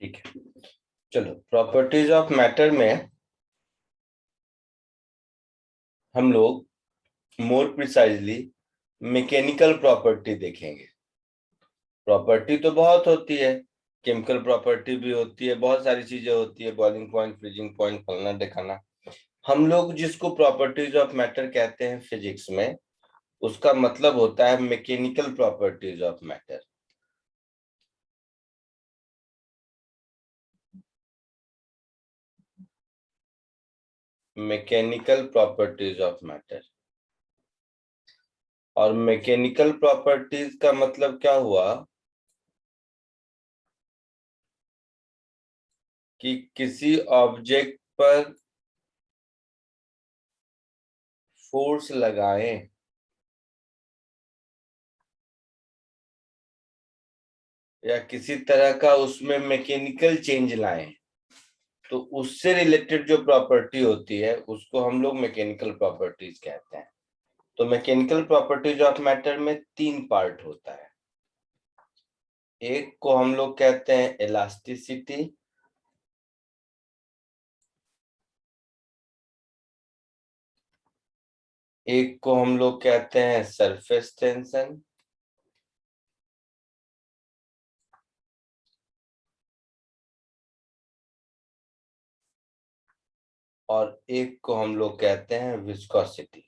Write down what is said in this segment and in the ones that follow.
ठीक है, चलो प्रॉपर्टीज ऑफ मैटर में हम लोग मोर प्रिसाइजली मैकेनिकल प्रॉपर्टी देखेंगे। प्रॉपर्टी तो बहुत होती है, केमिकल प्रॉपर्टी भी होती है, बहुत सारी चीजें होती है, बॉइलिंग पॉइंट, फ्रीजिंग पॉइंट, फलना ढिकाना। हम लोग जिसको प्रॉपर्टीज ऑफ मैटर कहते हैं फिजिक्स में, उसका मतलब होता है mechanical properties of matter. Mechanical properties of matter. और मैकेनिकल प्रॉपर्टीज का मतलब क्या हुआ कि किसी ऑब्जेक्ट पर फोर्स लगाएं या किसी तरह का उसमें मैकेनिकल चेंज लाएं, तो उससे रिलेटेड जो प्रॉपर्टी होती है उसको हम लोग मैकेनिकल प्रॉपर्टीज कहते हैं। तो मैकेनिकल प्रॉपर्टीज ऑफ मैटर में तीन पार्ट होता है। एक को हम लोग कहते हैं इलास्टिसिटी, एक को हम लोग कहते हैं सरफेस टेंशन, और एक को हम लोग कहते हैं विस्कोसिटी।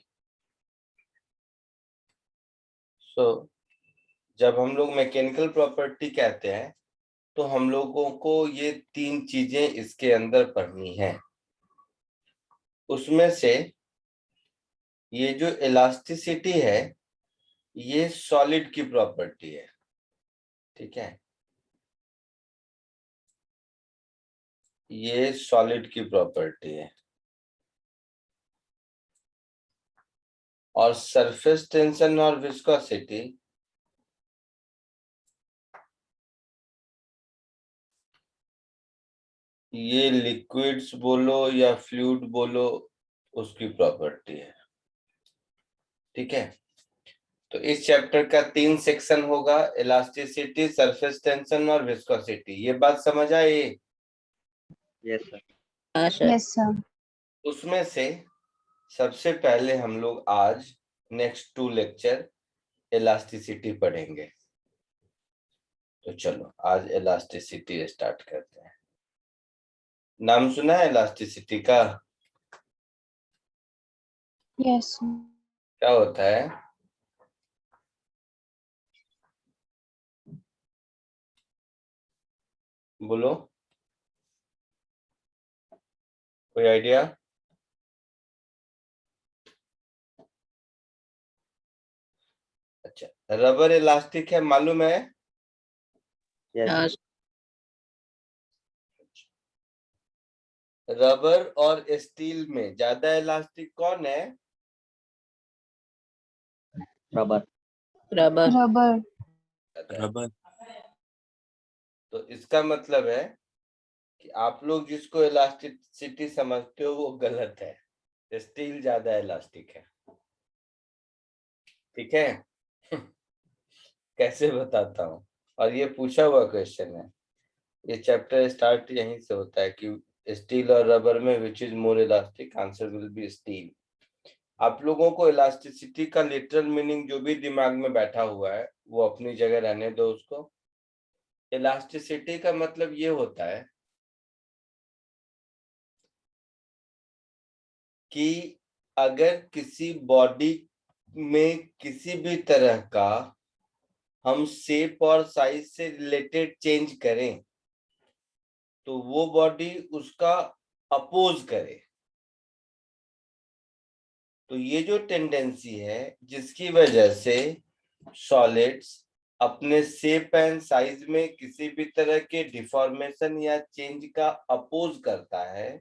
सो जब हम लोग मैकेनिकल प्रॉपर्टी कहते हैं तो हम लोगों को ये तीन चीजें इसके अंदर पढ़नी है। उसमें से ये जो इलास्टिसिटी है ये सॉलिड की प्रॉपर्टी है, ठीक है, ये सॉलिड की प्रॉपर्टी है। और सरफेस टेंशन और विस्कोसिटी ये लिक्विड्स बोलो या फ्लूइड बोलो उसकी प्रॉपर्टी है, ठीक है। तो इस चैप्टर का 3 सेक्शन होगा, इलास्टिसिटी, सरफेस टेंशन और विस्कोसिटी। ये बात समझ आई? Yes sir. हाँ सर। Yes sir. उसमें से सबसे पहले हम लोग आज नेक्स्ट 2 लेक्चर इलास्टिसिटी पढ़ेंगे। तो चलो आज इलास्टिसिटी स्टार्ट करते हैं। नाम सुना है इलास्टिसिटी का? Yes sir. क्या होता है? बोलो, कोई आइडिया? अच्छा, रबर इलास्टिक है, मालूम है? यस हाँ सर। रबर और स्टील में ज्यादा इलास्टिक कौन है? रबर। रबर। रबर। रबर। तो इसका मतलब है कि आप लोग जिसको इलास्टिसिटी समझते हो वो गलत है, स्टील ज्यादा इलास्टिक है, ठीक है। कैसे बताता हूँ, और ये पूछा हुआ क्वेश्चन है। ये चैप्टर स्टार्ट यहीं से होता है कि स्टील और रबर में which is more elastic, answer will be steel. आप लोगों को इलास्टिसिटी का लिटरल मीनिंग जो भी दिमाग में बैठा हुआ है वो अपनी जगह रहने दो उसको। इलास्टिसिटी का मतलब ये होता है कि अगर किसी बॉडी में किसी भी तरह का हम शेप और साइज से रिलेटेड चेंज करें तो वो बॉडी उसका अपोज करे। तो ये जो टेंडेंसी है जिसकी वजह से सॉलिड्स अपने शेप एंड साइज में किसी भी तरह के डिफॉर्मेशन या चेंज का अपोज करता है,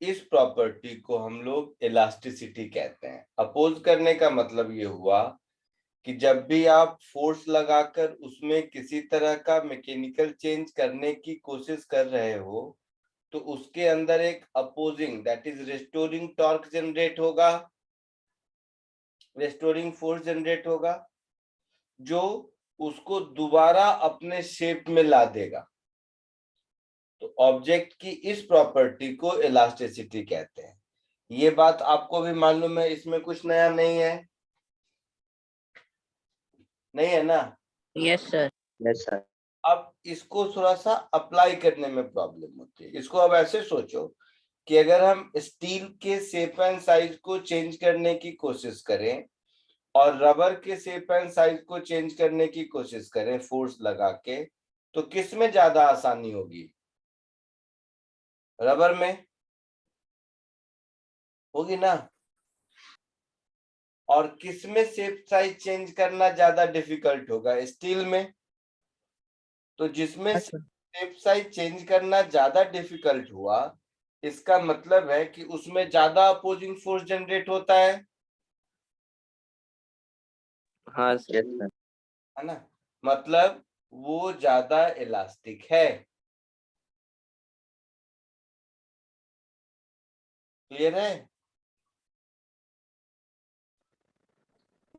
इस प्रॉपर्टी को हम लोग इलास्टिसिटी कहते हैं। अपोज करने का मतलब ये हुआ कि जब भी आप फोर्स लगाकर उसमें किसी तरह का मैकेनिकल चेंज करने की कोशिश कर रहे हो तो उसके अंदर एक opposing that is restoring torque generate होगा, रेस्टोरिंग फोर्स जनरेट होगा जो उसको दोबारा अपने शेप में ला देगा। तो ऑब्जेक्ट की इस प्रॉपर्टी को इलास्टिसिटी कहते हैं। ये बात आपको भी मालूम है, इसमें कुछ नया नहीं है, नहीं है ना? Yes sir. Yes sir. अब इसको थोड़ा सा अप्लाई करने में प्रॉब्लम होती है। इसको अब ऐसे सोचो कि अगर हम स्टील के शेप एंड साइज को चेंज करने की कोशिश करें और रबर के शेप एंड साइज को चेंज करने की कोशिश करें फोर्स लगा के, तो किस में ज्यादा आसानी होगी? रबर में होगी ना? और किस में शेप साइज चेंज करना ज्यादा डिफिकल्ट होगा? स्टील में। तो जिसमें शेप साइज चेंज करना ज्यादा डिफिकल्ट हुआ, इसका मतलब है कि उसमें ज्यादा अपोजिंग फोर्स जनरेट होता है। हाँ सर। Yes sir. है ना? मतलब वो ज्यादा इलास्टिक है। क्लियर है?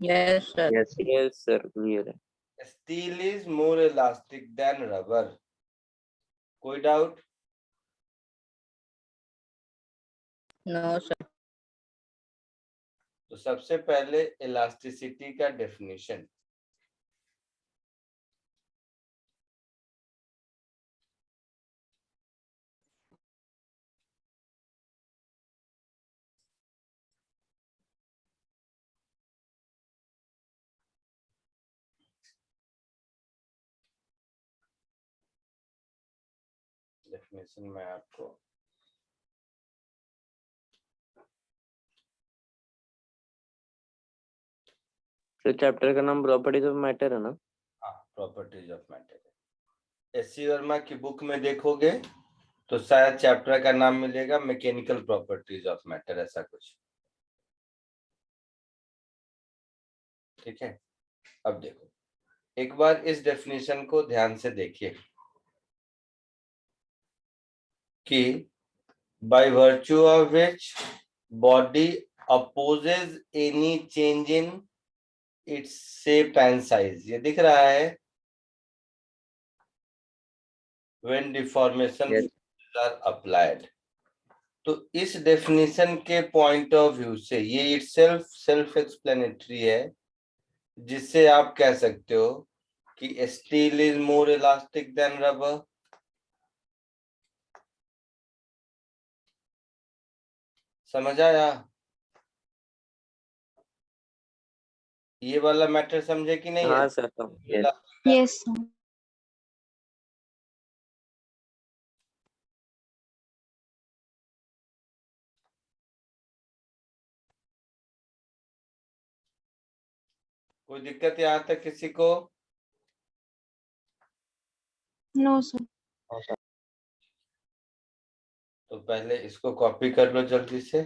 Yes sir. Yes sir, clear है। Steel is more elastic than rubber. कोई डाउट? No sir. तो सबसे पहले इलास्टिसिटी का डेफिनेशन। डेफिनेशन में आपको तो चैप्टर का नाम प्रॉपर्टीज ऑफ मैटर है ना? हाँ, properties of matter. SC. Verma की बुक में देखोगे तो शायद चैप्टर का नाम मिलेगा मैकेनिकल प्रॉपर्टीज ऑफ मैटर, ऐसा कुछ। ठीक है, अब देखो एक बार इस डेफिनेशन को ध्यान से देखिए कि by virtue of which body opposes any change in its shape and size. ये दिख रहा है? When deformation are applied. तो इस डेफिनेशन के पॉइंट ऑफ व्यू से ये इटसेल्फ सेल्फ एक्सप्लेनेटरी है, जिससे आप कह सकते हो कि steel is more elastic than rubber. समझ आया? ये वाला मैटर समझे कि नहीं? हाँ सर। Yes sir. कोई दिक्कत यहाँ तक किसी को? No sir. तो पहले इसको कॉपी कर लो जल्दी से,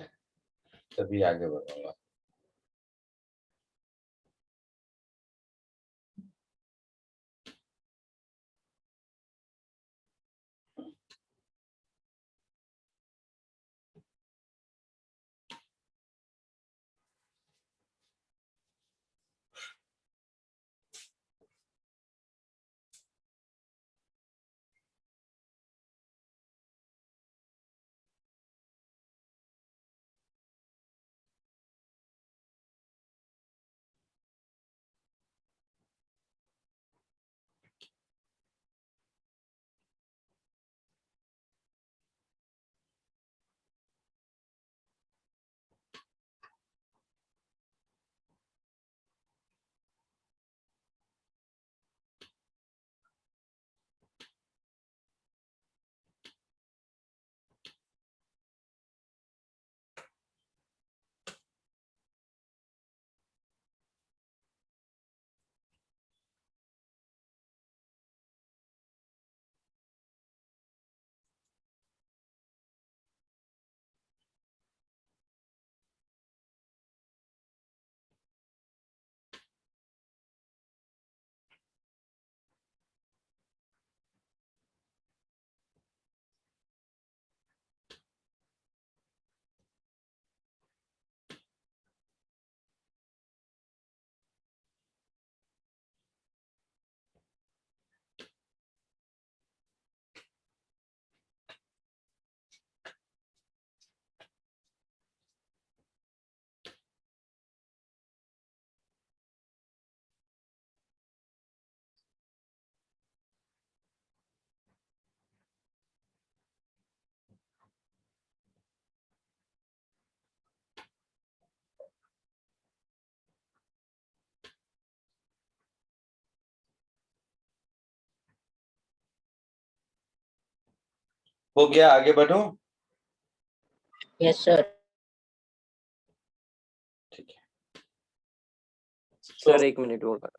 तभी आगे बढ़ूंगा। हो गया, आगे बढ़ूं? Yes, sir. ठीक है। सर 1 मिनट होगा।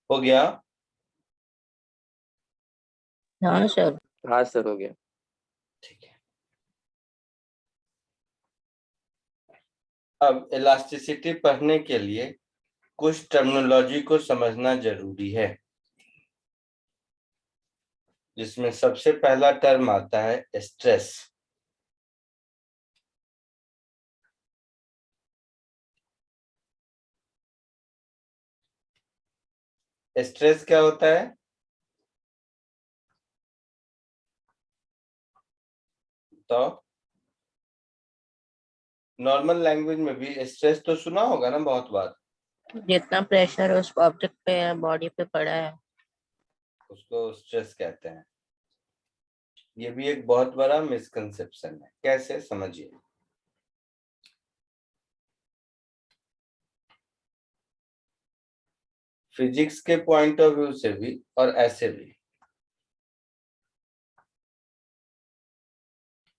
हो गया? हाँ सर। हाँ सर हो गया। ठीक है। अब इलास्टिसिटी पढ़ने के लिए कुछ टर्मिनोलॉजी को समझना जरूरी है, जिसमें सबसे पहला टर्म आता है स्ट्रेस। स्ट्रेस क्या होता है? तो नॉर्मल लैंग्वेज में भी स्ट्रेस तो सुना होगा ना बहुत बार, जितना प्रेशर उस ऑब्जेक्ट पे बॉडी पे पड़ा है उसको स्ट्रेस कहते हैं। ये भी एक बहुत बड़ा मिसकंसेप्शन है। कैसे, समझिए। फिजिक्स के पॉइंट ऑफ व्यू से भी और ऐसे भी,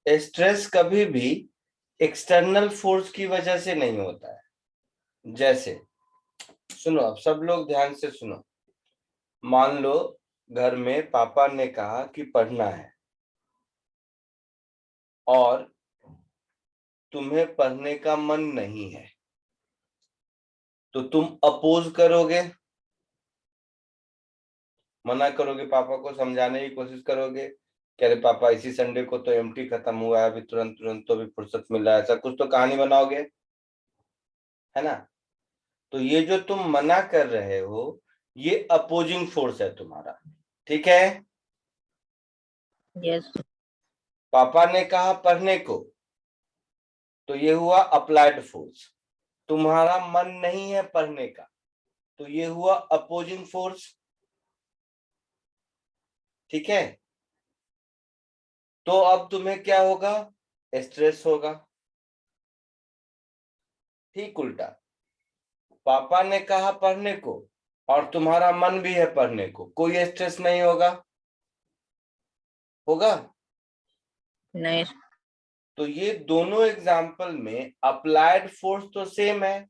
स्ट्रेस कभी भी एक्सटर्नल फोर्स की वजह से नहीं होता है। जैसे सुनो, अब सब लोग ध्यान से सुनो। मान लो घर में पापा ने कहा कि पढ़ना है और तुम्हें पढ़ने का मन नहीं है, तो तुम अपोज करोगे, मना करोगे, पापा को समझाने की कोशिश करोगे कि अरे पापा इसी संडे को तो एमटी खत्म हुआ है, अभी तुरंत तुरंत तो भी फुर्सत मिला है, ऐसा कुछ तो कहानी बनाओगे, है ना? तो ये जो तुम मना कर रहे हो, ये अपोजिंग फोर्स है तुम्हारा। ठीक है? यस। पापा ने कहा पढ़ने को, तो ये हुआ अप्लाइड फोर्स। तुम्हारा मन नहीं है पढ़ने का, तो ये हुआ अपोजिंग फोर्स। ठीक है? तो अब तुम्हें क्या होगा? स्ट्रेस होगा। ठीक उल्टा, पापा ने कहा पढ़ने को और तुम्हारा मन भी है पढ़ने को, कोई स्ट्रेस नहीं होगा? होगा? नहीं। तो ये दोनों एग्जाम्पल में अप्लाइड फोर्स तो सेम है,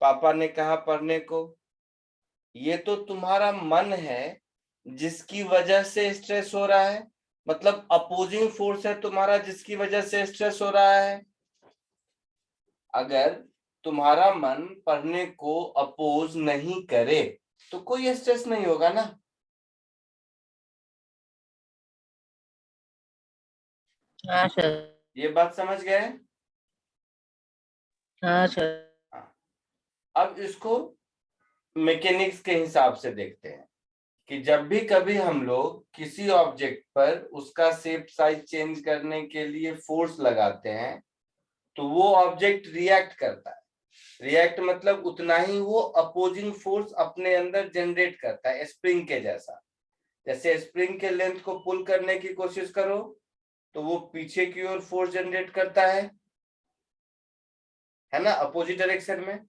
पापा ने कहा पढ़ने को। ये तो तुम्हारा मन है जिसकी वजह से स्ट्रेस हो रहा है, मतलब अपोजिंग फोर्स है तुम्हारा जिसकी वजह से स्ट्रेस हो रहा है। अगर तुम्हारा मन पढ़ने को अपोज नहीं करे तो कोई स्ट्रेस नहीं होगा ना। हाँ सर। ये बात समझ गए? हाँ सर। हाँ। अब इसको मैकेनिक्स के हिसाब से देखते हैं कि जब भी कभी हम लोग किसी ऑब्जेक्ट पर उसका शेप साइज चेंज करने के लिए फोर्स लगाते हैं, तो वो ऑब्जेक्ट रिएक्ट करता है। रिएक्ट मतलब उतना ही वो अपोजिंग फोर्स अपने अंदर जनरेट करता है, स्प्रिंग के जैसा। जैसे स्प्रिंग के लेंथ को पुल करने की कोशिश करो तो वो पीछे की ओर फोर्स जनरेट करता है ना, अपोजिट डायरेक्शन में।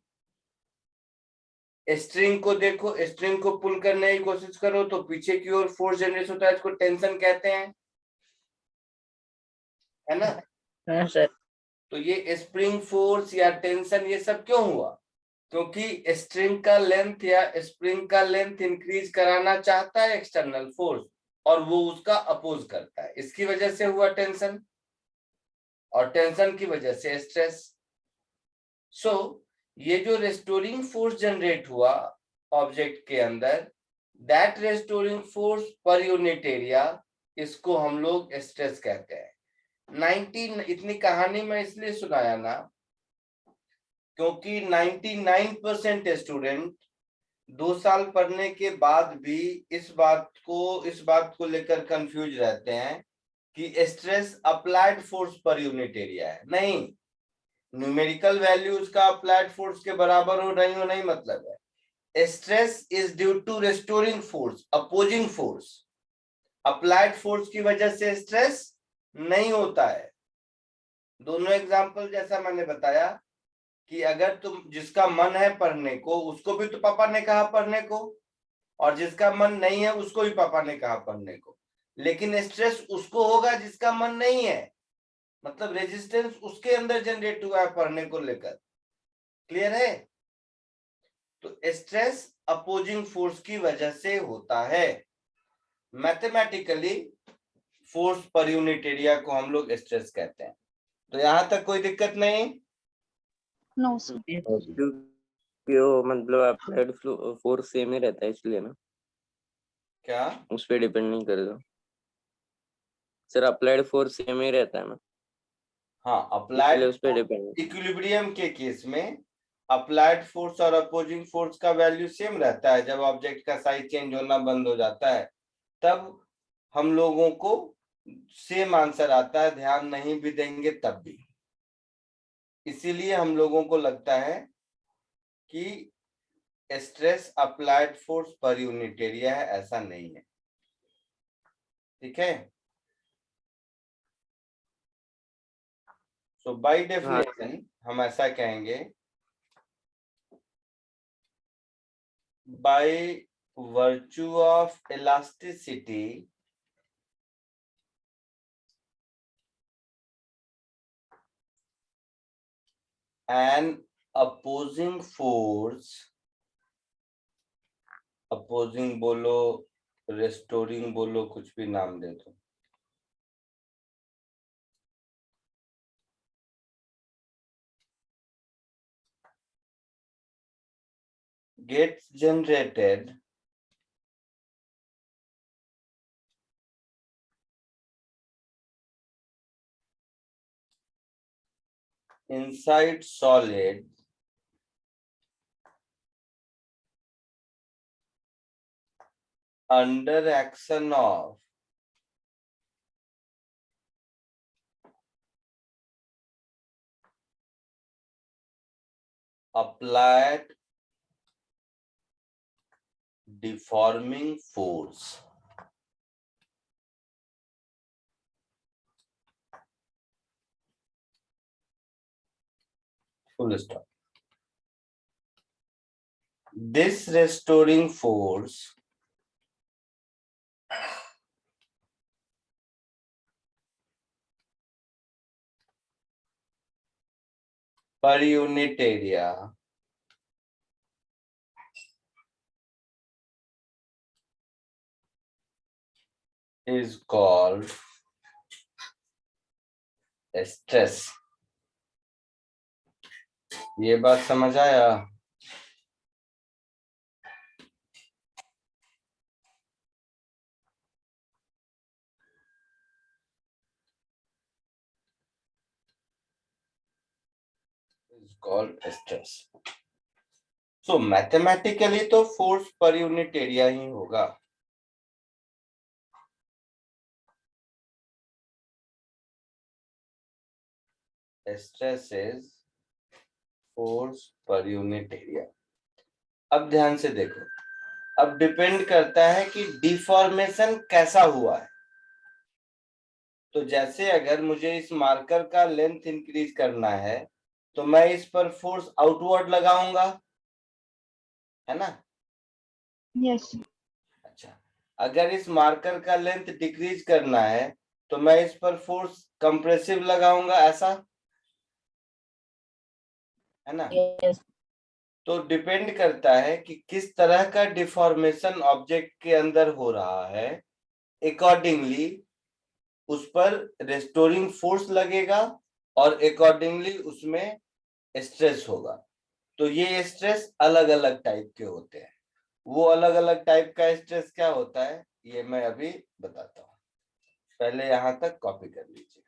स्ट्रिंग को देखो, स्ट्रिंग को पुल करने की कोशिश करो तो पीछे की ओर फोर्स जनरेट होता है, इसको टेंशन कहते हैं, है ना? हाँ सर। तो ये स्प्रिंग फोर्स या टेंशन ये सब क्यों हुआ? क्योंकि स्ट्रिंग का लेंथ या स्प्रिंग का लेंथ इंक्रीज कराना चाहता है एक्सटर्नल फोर्स, और वो उसका अपोज करता है, इसकी वजह से हुआ टेंशन, और टेंशन की वजह से स्ट्रेस। सो ये जो रेस्टोरिंग फोर्स जनरेट हुआ ऑब्जेक्ट के अंदर, दैट रेस्टोरिंग फोर्स पर यूनिट एरिया, इसको हम लोग स्ट्रेस कहते हैं। 90 इतनी कहानी मैं इसलिए सुनाया ना क्योंकि 99% स्टूडेंट 2 साल पढ़ने के बाद भी इस बात को लेकर कंफ्यूज रहते हैं कि स्ट्रेस अप्लाइड फोर्स पर यूनिट एरिया है। नहीं, न्यूमेरिकल वैल्यू उसका अप्लाइड फोर्स के बराबर हो नहीं मतलब है। Stress is due to restoring force, opposing force. Applied force की वजह से स्ट्रेस नहीं होता है। दोनों एग्जांपल जैसा मैंने बताया कि अगर तुम जिसका मन है पढ़ने को, उसको भी तो पापा ने कहा पढ़ने को, और जिसका मन नहीं है उसको भी पापा ने कहा पढ़ने को, लेकिन स्ट्रेस उसको होगा जिसका मन नहीं है, मतलब रेजिस्टेंस उसके अंदर जनरेट हुआ है पढ़ने को लेकर। क्लियर है? तो स्ट्रेस अपोजिंग फोर्स की वजह से होता है। मैथमेटिकली फोर्स पर यूनिट एरिया को हम लोग स्ट्रेस कहते हैं। तो यहां तक कोई दिक्कत नहीं? No, sir. क्योंकि वो मतलब अप्लाइड फोर्स सेम ही रहता है इसलिए ना, क्या? उस पर डिपेंड नहीं करेगा सर, अप्लाइड फोर्स सेम ही रहता है ना। हाँ, इसलिए अप्लाइड उस पर डिपेंड। इक्विलिब्रियम के केस में अप्लाइड फोर्स और अपोजिंग फोर्स का वैल्यू सेम रहता है। जब ऑब्जेक्ट का साइज चेंज होना बंद हो जाता है तब हम लोगों को सेम आंसर आता है, ध्यान नहीं भी देंगे तब भी। इसीलिए हम लोगों को लगता है कि स्ट्रेस अप्लाइड फोर्स पर यूनिट एरिया है, ऐसा नहीं है। ठीक है? सो बाय डेफिनेशन हम ऐसा कहेंगे, by virtue of elasticity, an opposing force, opposing बोलो, restoring बोलो, कुछ भी नाम दे दो, gets generated inside solid under action of applied deforming force. Full stop. This restoring force per unit area is called stress. ये बात समझ आया? is called stress. So mathematically तो force per unit area ही होगा। Stress is force per unit area। अब ध्यान से देखो, अब डिपेंड करता है कि डिफॉर्मेशन कैसा हुआ है। तो जैसे अगर मुझे इस मार्कर का लेंथ इंक्रीज करना है तो मैं इस पर फोर्स आउटवर्ड लगाऊंगा, है ना? Yes, sir. अच्छा, अगर इस मार्कर का लेंथ डिक्रीज करना है तो मैं इस पर फोर्स कंप्रेसिव लगाऊंगा, ऐसा है ना? Yes. तो डिपेंड करता है कि किस तरह का डिफॉर्मेशन ऑब्जेक्ट के अंदर हो रहा है, अकॉर्डिंगली उस पर रेस्टोरिंग फोर्स लगेगा और अकॉर्डिंगली उसमें स्ट्रेस होगा। तो ये स्ट्रेस अलग अलग टाइप के होते हैं। वो अलग अलग टाइप का स्ट्रेस क्या होता है ये मैं अभी बताता हूँ। पहले यहां तक कॉपी कर लीजिए।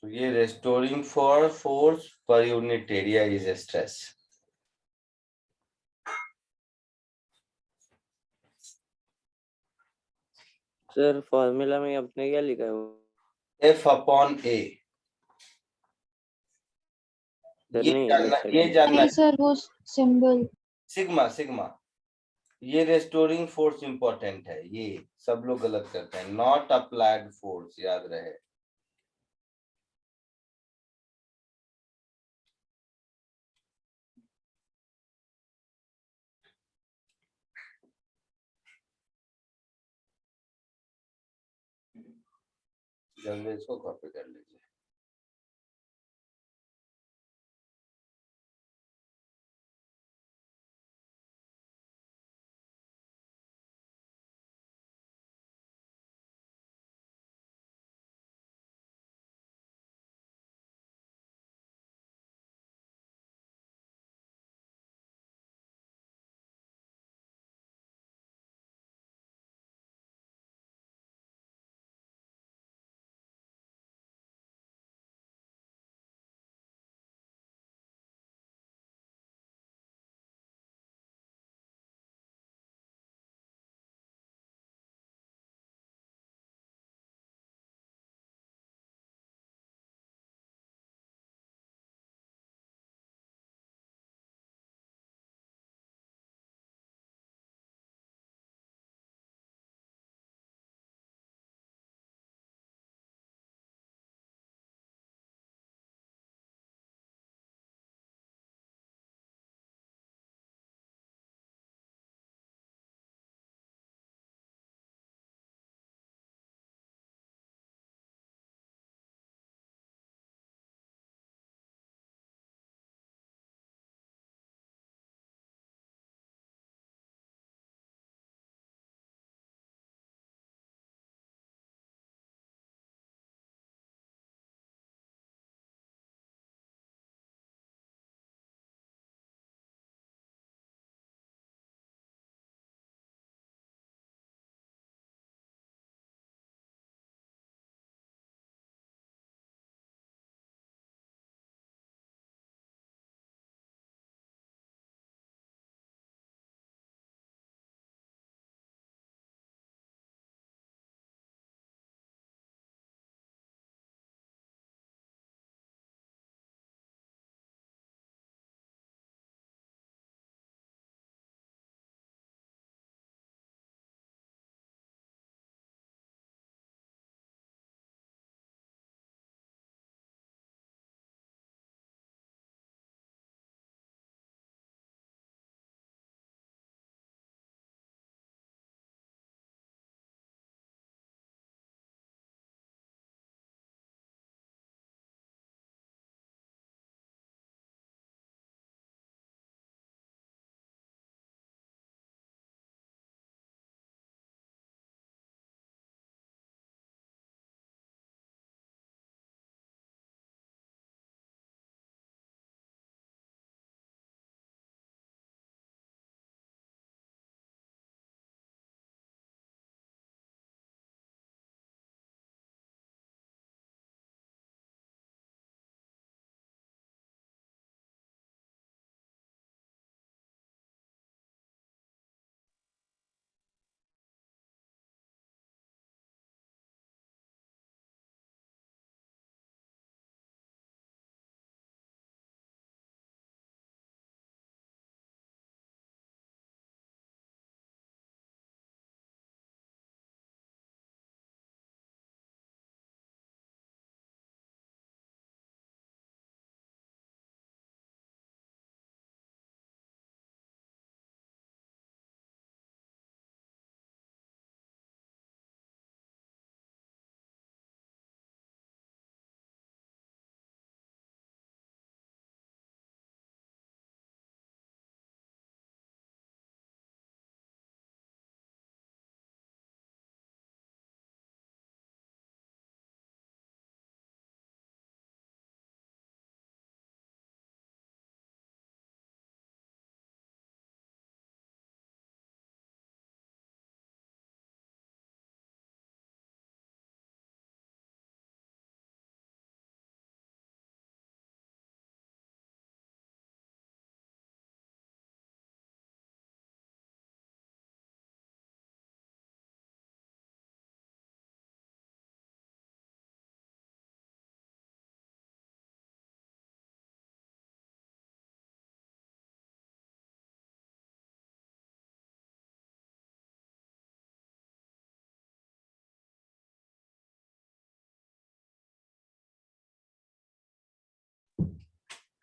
तो ये restoring for force per unit area is stress. Sir formula में आपने क्या लिखा है वो? F upon A। सर ये नहीं जानना एक ये सेकंड। जानना नहीं सर वो सिंबल सिग्मा सिग्मा। ये रेस्टोरिंग फोर्स इंपॉर्टेंट है, ये सब लोग गलत करते हैं। नॉट अप्लाइड फोर्स, याद रहे। जल्दी इसको कॉपी कर लीजिए।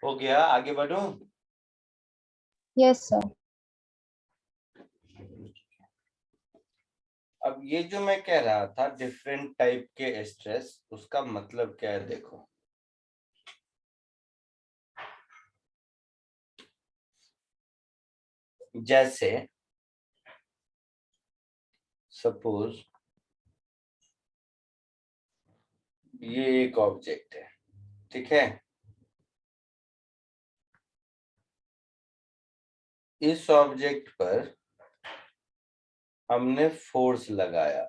हो गया, आगे बढ़ूं? Yes, sir. अब ये जो मैं कह रहा था डिफरेंट टाइप के स्ट्रेस, उसका मतलब क्या है देखो। जैसे सपोज ये एक ऑब्जेक्ट है, ठीक है। इस ऑब्जेक्ट पर हमने फोर्स लगाया,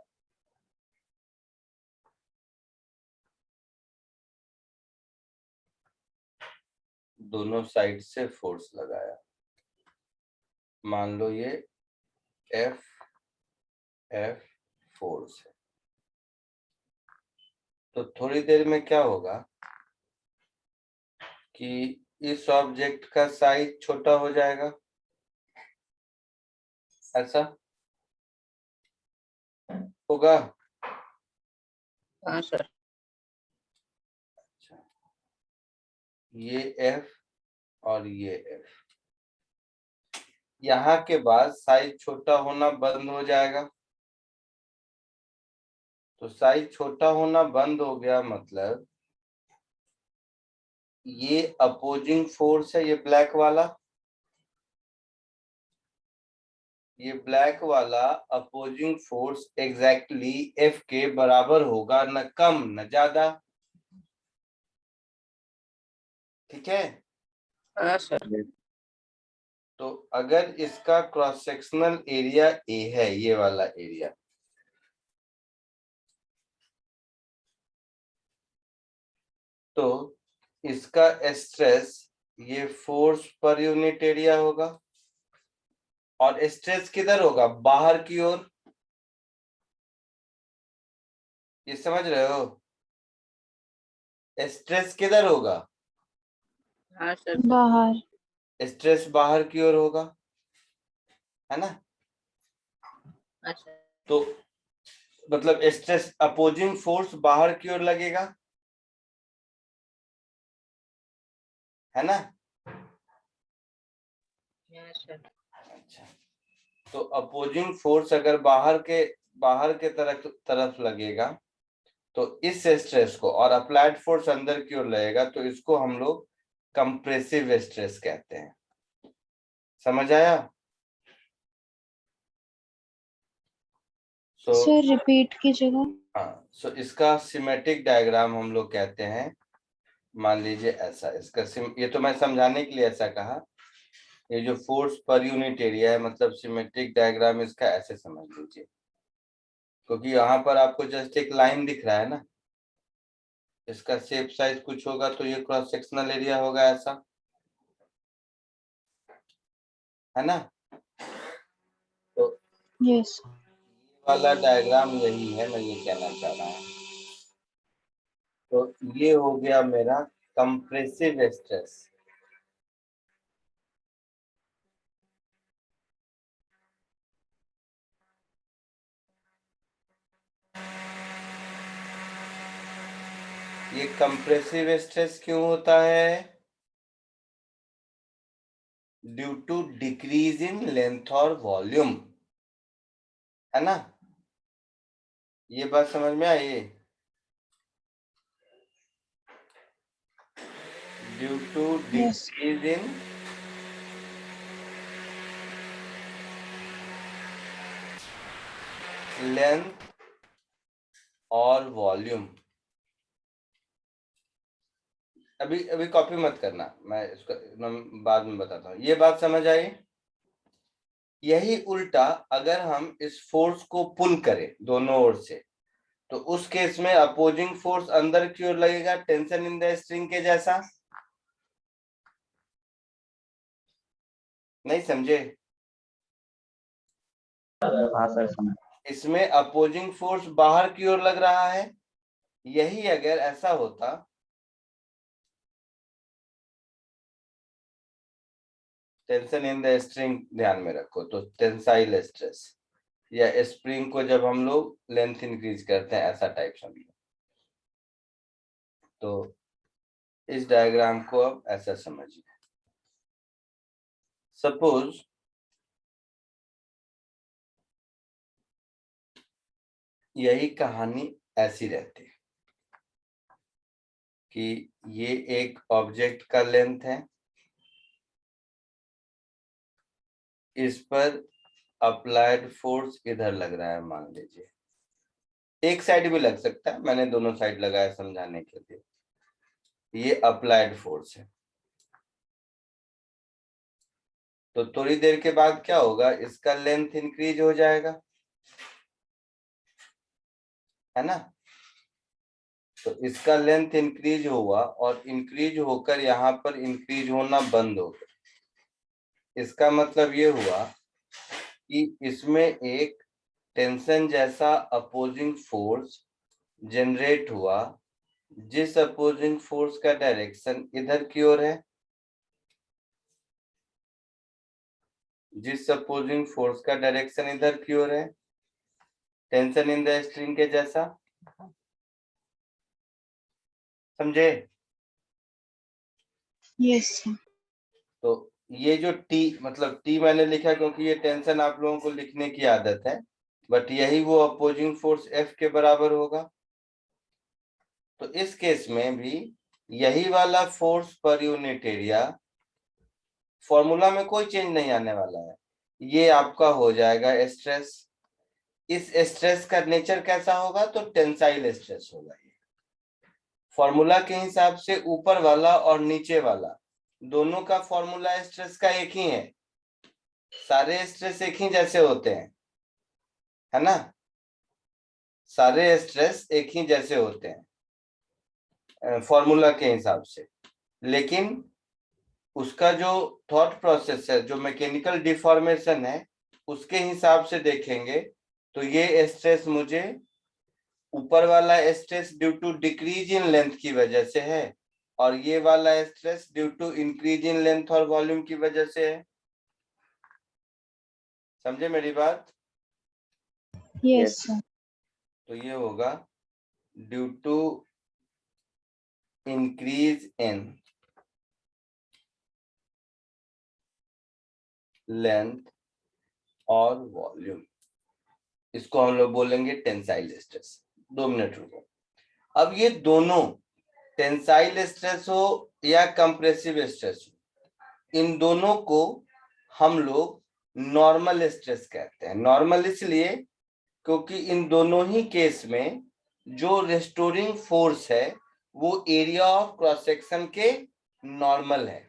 दोनों साइड से फोर्स लगाया। मान लो ये एफ फोर्स है। तो थोड़ी देर में क्या होगा कि इस ऑब्जेक्ट का साइज छोटा हो जाएगा, ऐसा होगा। हाँ सर। ये एफ और ये एफ, यहाँ के बाद साइज छोटा होना बंद हो जाएगा। तो साइज छोटा होना बंद हो गया मतलब ये अपोजिंग फोर्स है, ये ब्लैक वाला, ये ब्लैक वाला अपोजिंग फोर्स एग्जैक्टली एफ के बराबर होगा, न कम न ज्यादा, ठीक है। हाँ सर। तो अगर इसका क्रॉस सेक्शनल एरिया ए है, ये वाला एरिया, तो इसका स्ट्रेस ये फोर्स पर यूनिट एरिया होगा। और स्ट्रेस किधर होगा? बाहर की ओर। ये समझ रहे हो? स्ट्रेस किधर होगा? हाँ सर। बाहर. स्ट्रेस बाहर की ओर होगा, है ना। हाँ सर। तो मतलब स्ट्रेस अपोजिंग फोर्स बाहर की ओर लगेगा, है ना। हाँ सर। अच्छा, तो अपोजिंग फोर्स अगर बाहर के तरफ लगेगा तो इस स्ट्रेस को, और अप्लाइड फोर्स अंदर की ओर लगेगा तो इसको हम लोग कंप्रेसिव स्ट्रेस कहते हैं। समझ आया? सर रिपीट कीजिएगा. हाँ, सो इसका सिमेट्रिक डायग्राम हम लोग कहते हैं। मान लीजिए ऐसा, इसका ये तो मैं समझाने के लिए ऐसा कहा। ये जो फोर्स पर यूनिट एरिया है, मतलब सिमेट्रिक डायग्राम इसका ऐसे समझ लीजिए, क्योंकि यहाँ पर आपको जस्ट एक लाइन दिख रहा है ना, इसका शेप साइज कुछ होगा तो ये क्रॉस सेक्शनल एरिया होगा, ऐसा, है ना। तो Yes. वाला डायग्राम यही है, मैं ये कहना चाह रहा हूँ। तो ये हो गया मेरा कंप्रेसिव स्ट्रेस। ये कंप्रेसिव स्ट्रेस क्यों होता है? Due to decrease in length और वॉल्यूम, है ना। ये बात समझ में आई? Due to Yes. Decrease in length और वॉल्यूम। अभी कॉपी मत करना, मैं इसका बाद में बताता हूँ। ये बात समझ आई? यही उल्टा अगर हम इस फोर्स को पुल करें दोनों ओर से, तो उस केस में अपोजिंग फोर्स अंदर की ओर लगेगा, टेंशन इन द स्ट्रिंग के जैसा। नहीं समझे? हाँ सर समझ। इसमें अपोजिंग फोर्स बाहर की ओर लग रहा है। यही अगर ऐसा होता, टेंशन इन द स्ट्रिंग ध्यान में रखो, तो टेंसाइल स्ट्रेस या स्प्रिंग को जब हम लोग लेंथ इंक्रीज करते हैं, ऐसा टाइप समझो। तो इस डायग्राम को अब ऐसा समझिए, सपोज यही कहानी ऐसी रहती है कि ये एक ऑब्जेक्ट का लेंथ है, इस पर अप्लाइड फोर्स इधर लग रहा है, मान लीजिए एक साइड भी लग सकता है, मैंने दोनों साइड लगाया समझाने के लिए। ये अप्लाइड फोर्स है, तो थोड़ी देर के बाद क्या होगा, इसका लेंथ इंक्रीज हो जाएगा, है ना। तो इसका लेंथ इंक्रीज हुआ और इंक्रीज होकर यहाँ पर इंक्रीज होना बंद हो गया। इसका मतलब ये हुआ कि इसमें एक टेंशन जैसा अपोजिंग फोर्स जनरेट हुआ, जिस अपोजिंग फोर्स का डायरेक्शन इधर की ओर है, जिस अपोजिंग फोर्स का डायरेक्शन इधर की ओर है, टेंशन इन द स्ट्रिंग के जैसा, समझे। Yes sir. तो ये जो टी, मतलब टी मैंने लिखा क्योंकि ये टेंशन आप लोगों को लिखने की आदत है, बट यही वो अपोजिंग फोर्स एफ के बराबर होगा। तो इस केस में भी यही वाला फोर्स पर यूनिट एरिया, फॉर्मूला में कोई चेंज नहीं आने वाला है, ये आपका हो जाएगा स्ट्रेस। इस स्ट्रेस का नेचर कैसा होगा, तो टेंसाइल स्ट्रेस होगा। ये फॉर्मूला के हिसाब से ऊपर वाला और नीचे वाला दोनों का फॉर्मूला स्ट्रेस का एक ही है, सारे स्ट्रेस एक ही जैसे होते हैं, है ना, सारे स्ट्रेस एक ही जैसे होते हैं फॉर्मूला के हिसाब से। लेकिन उसका जो थॉट प्रोसेस है, जो मैकेनिकल डिफॉर्मेशन है, उसके हिसाब से देखेंगे तो ये स्ट्रेस मुझे ऊपर वाला stress due to decrease in length की वजह से है, और ये वाला stress due to increase in length और वॉल्यूम की वजह से है। समझे मेरी बात। Yes sir. तो ये होगा due to increase in length और वॉल्यूम, इसको हम लोग बोलेंगे टेंसाइल स्ट्रेस। 2 मिनट रुको। अब ये दोनों टेंसाइल स्ट्रेस हो या कंप्रेसिव स्ट्रेस हो, इन दोनों को हम लोग नॉर्मल स्ट्रेस कहते हैं। नॉर्मल इसलिए क्योंकि इन दोनों ही केस में जो रेस्टोरिंग फोर्स है वो एरिया ऑफ क्रॉस सेक्शन के नॉर्मल है।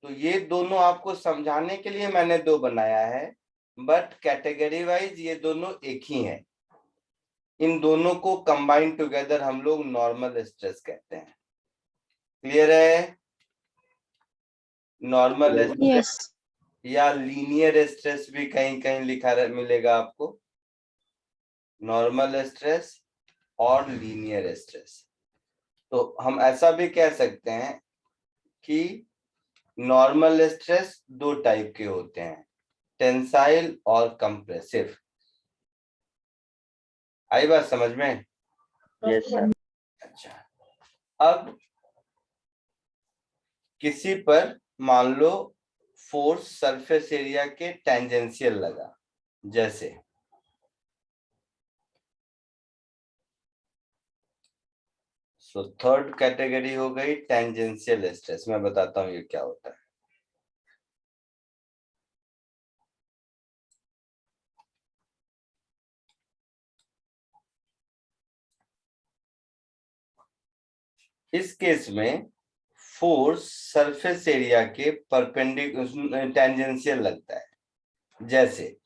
तो ये दोनों आपको समझाने के लिए मैंने 2 बनाया है, बट कैटेगरी वाइज ये दोनों एक ही हैं। इन दोनों को कंबाइन टुगेदर हम लोग नॉर्मल स्ट्रेस कहते हैं। क्लियर है। Normal stress yes. या लीनियर स्ट्रेस भी कहीं कहीं लिखा मिलेगा आपको, नॉर्मल स्ट्रेस और लीनियर स्ट्रेस। तो हम ऐसा भी कह सकते हैं कि नॉर्मल स्ट्रेस 2 टाइप के होते हैं, टेंसाइल और कंप्रेसिव। आई बात समझ में। Yes sir. अच्छा, अब किसी पर मान लो फोर्स सरफेस एरिया के टेंजेंशियल लगा, जैसे सो थर्ड कैटेगरी हो गई टेंजेंशियल स्ट्रेस। मैं बताता हूं ये क्या होता है। इस केस में फोर्स सरफेस एरिया के परपेंडिकुलर टेंजेंशियल लगता है। जैसे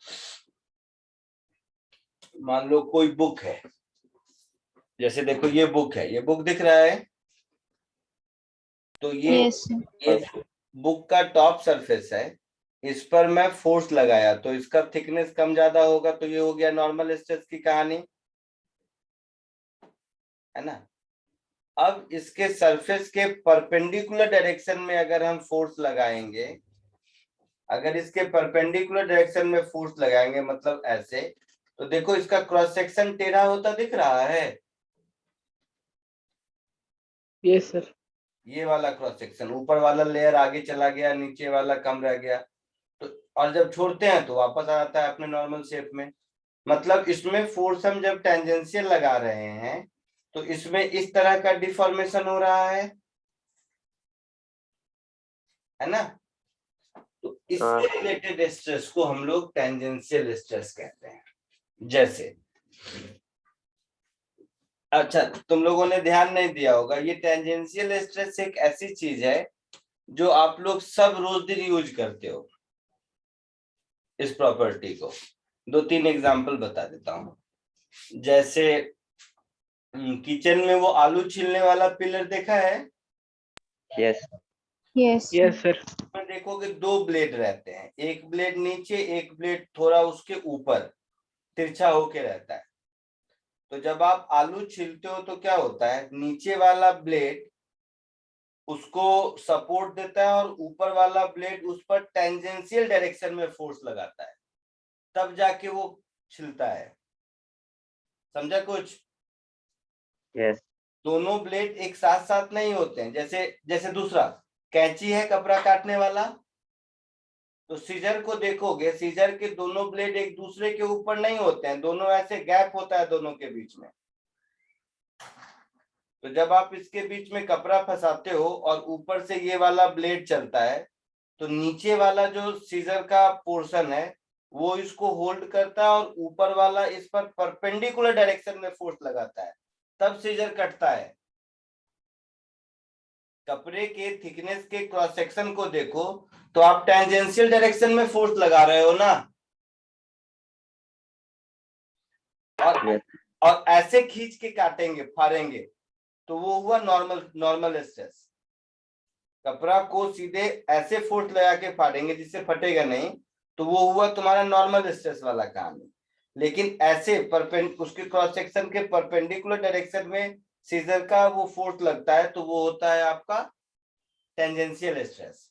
मान लो कोई बुक है, जैसे देखो ये बुक है, ये बुक दिख रहा है, तो यस सर। ये बुक का टॉप सरफेस है, इस पर मैं फोर्स लगाया तो इसका थिकनेस कम ज्यादा होगा, तो ये हो गया नॉर्मल स्ट्रेस की कहानी, है ना। अब इसके सरफेस के परपेंडिकुलर डायरेक्शन में अगर हम फोर्स लगाएंगे, अगर इसके परपेंडिकुलर डायरेक्शन में फोर्स लगाएंगे मतलब ऐसे, तो देखो इसका क्रॉस सेक्शन टेढ़ा होता दिख रहा है। Yes sir. ये वाला क्रॉस सेक्शन, ऊपर वाला लेयर आगे चला गया, नीचे वाला कम रह गया, तो और जब छोड़ते हैं तो वापस आ जाता है अपने नॉर्मल शेप में। मतलब इसमें फोर्स हम जब टेंजेंशियल लगा रहे हैं तो इसमें इस तरह का डिफॉर्मेशन हो रहा है ना। तो इससे रिलेटेड स्ट्रेस को हम लोग टेंजेंशियल स्ट्रेस कहते हैं। जैसे अच्छा, तुम लोगों ने ध्यान नहीं दिया होगा, ये टेंजेंशियल स्ट्रेस एक ऐसी चीज है जो आप लोग सब रोज दिन यूज करते हो। इस प्रॉपर्टी को 2-3 एग्जांपल बता देता हूं। जैसे किचन में वो आलू छीलने वाला पिलर देखा है? Yes Yes. Yes sir. में देखोगे 2 ब्लेड रहते हैं, एक ब्लेड नीचे, एक ब्लेड थोड़ा उसके ऊपर तिरछा होके रहता है। तो जब आप आलू छीलते हो तो क्या होता है, नीचे वाला ब्लेड उसको सपोर्ट देता है और ऊपर वाला ब्लेड उस पर टेंजेंशियल डायरेक्शन में फोर्स लगाता है, तब जाके वो छिलता है। समझा कुछ? यस दोनों ब्लेड एक साथ साथ नहीं होते हैं। जैसे जैसे दूसरा कैंची है कपड़ा काटने वाला, तो सीजर को देखोगे, सीजर के दोनों ब्लेड एक दूसरे के ऊपर नहीं होते हैं, दोनों ऐसे गैप होता है दोनों के बीच में। तो जब आप इसके बीच में कपड़ा फंसाते हो और ऊपर से ये वाला ब्लेड चलता है, तो नीचे वाला जो सीजर का पोर्शन है वो इसको होल्ड करता है और ऊपर वाला इस पर परपेंडिकुलर डायरेक्शन में फोर्स लगाता है, तब सीजर कटता है। कपड़े के थिकनेस के क्रॉस सेक्शन को देखो तो आप टेंजेंशियल डायरेक्शन में फोर्स लगा रहे हो ना, और ऐसे खींच के काटेंगे, फाड़ेंगे, तो वो हुआ नॉर्मल स्ट्रेस। कपड़ा को सीधे ऐसे फोर्स लगा के फाड़ेंगे जिससे फटेगा नहीं, तो वो हुआ तुम्हारा नॉर्मल स्ट्रेस वाला काम है। लेकिन ऐसे उसके क्रॉस सेक्शन के परपेंडिकुलर डायरेक्शन में सीजर का वो फोर्स लगता है, तो वो होता है आपका टेंजेंशियल स्ट्रेस।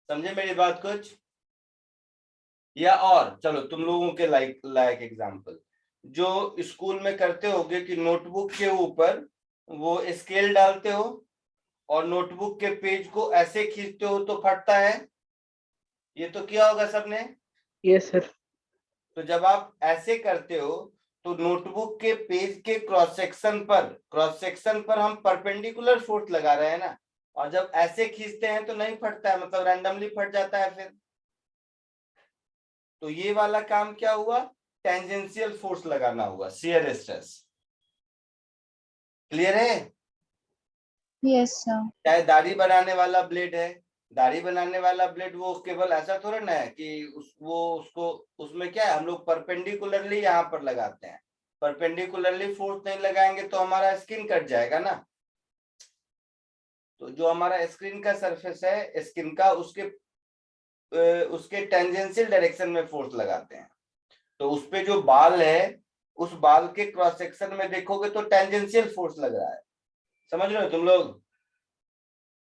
समझे मेरी बात कुछ? या और चलो तुम लोगों के लाइक एग्जांपल, जो स्कूल में करते होगे कि नोटबुक के ऊपर वो स्केल डालते हो और नोटबुक के पेज को ऐसे खींचते हो तो फटता है, ये तो किया होगा सबने। Yes sir. तो जब आप ऐसे करते हो तो नोटबुक के पेज के क्रॉस सेक्शन पर हम परपेंडिकुलर फोर्स लगा रहे हैं ना, और जब ऐसे खींचते हैं तो नहीं फटता है, मतलब रैंडमली फट जाता है फिर। तो ये वाला काम क्या हुआ, टेंजेंशियल फोर्स लगाना हुआ, शियर स्ट्रेस। क्लियर है? Yes, sir. चाहे दाढ़ी बनाने वाला ब्लेड है, दाढ़ी बनाने वाला ब्लेड वो केवल ऐसा थोड़ा ना है कि उसको उसमें क्या है, हम लोग परपेंडिकुलरली यहाँ पर लगाते हैं। परपेंडिकुलरली फोर्स नहीं लगाएंगे तो हमारा स्किन कट जाएगा ना। तो जो हमारा स्क्रीन का सरफेस है, स्किन का, उसके टेंजेंशियल डायरेक्शन में फोर्स लगाते हैं। तो उस पे जो बाल है, उस बाल के क्रॉस सेक्शन में देखोगे तो टेंजेंशियल फोर्स लग रहा है। समझ रहे हो तुम लोग?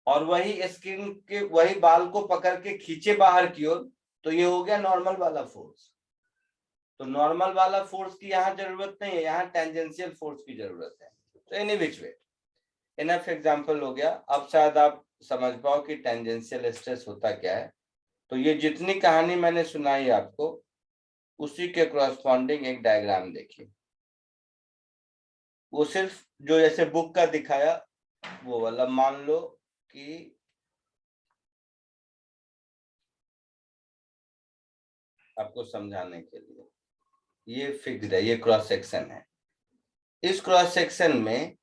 और वही स्किन के वही बाल को पकड़ के खींचे बाहर की ओर, तो ये हो गया नॉर्मल वाला फोर्स। तो नॉर्मल वाला फोर्स की यहाँ जरूरत नहीं है, यहाँ टेंजेंशियल फोर्स की जरूरत है। तो any which way, enough example हो गया। अब शायद आप समझ पाओ कि टेंजेंशियल स्ट्रेस होता क्या है। तो ये जितनी कहानी मैंने सुनाई आपको, उसी के कॉरस्पॉन्डिंग एक डायग्राम देखिए। वो सिर्फ जो जैसे बुक का दिखाया वो वाला, मान लो कि आपको समझाने के लिए, ये फिक्स्ड है, ये क्रॉस सेक्शन है। इस क्रॉस सेक्शन में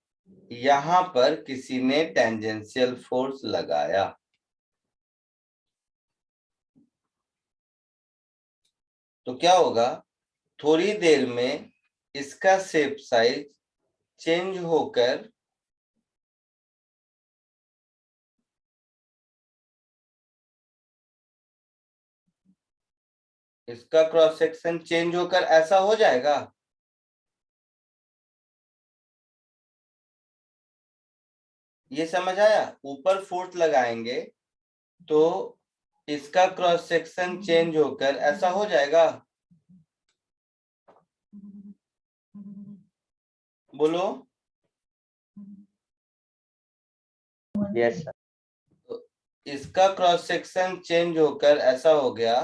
यहां पर किसी ने टेंजेंशियल फोर्स लगाया, तो क्या होगा, थोड़ी देर में इसका शेप साइज चेंज होकर इसका क्रॉस सेक्शन चेंज होकर ऐसा हो जाएगा। ये समझ आया? ऊपर फोर्स लगाएंगे तो इसका क्रॉस सेक्शन चेंज होकर ऐसा हो जाएगा। बोलो। Yes, sir. तो इसका क्रॉस सेक्शन चेंज होकर ऐसा हो गया,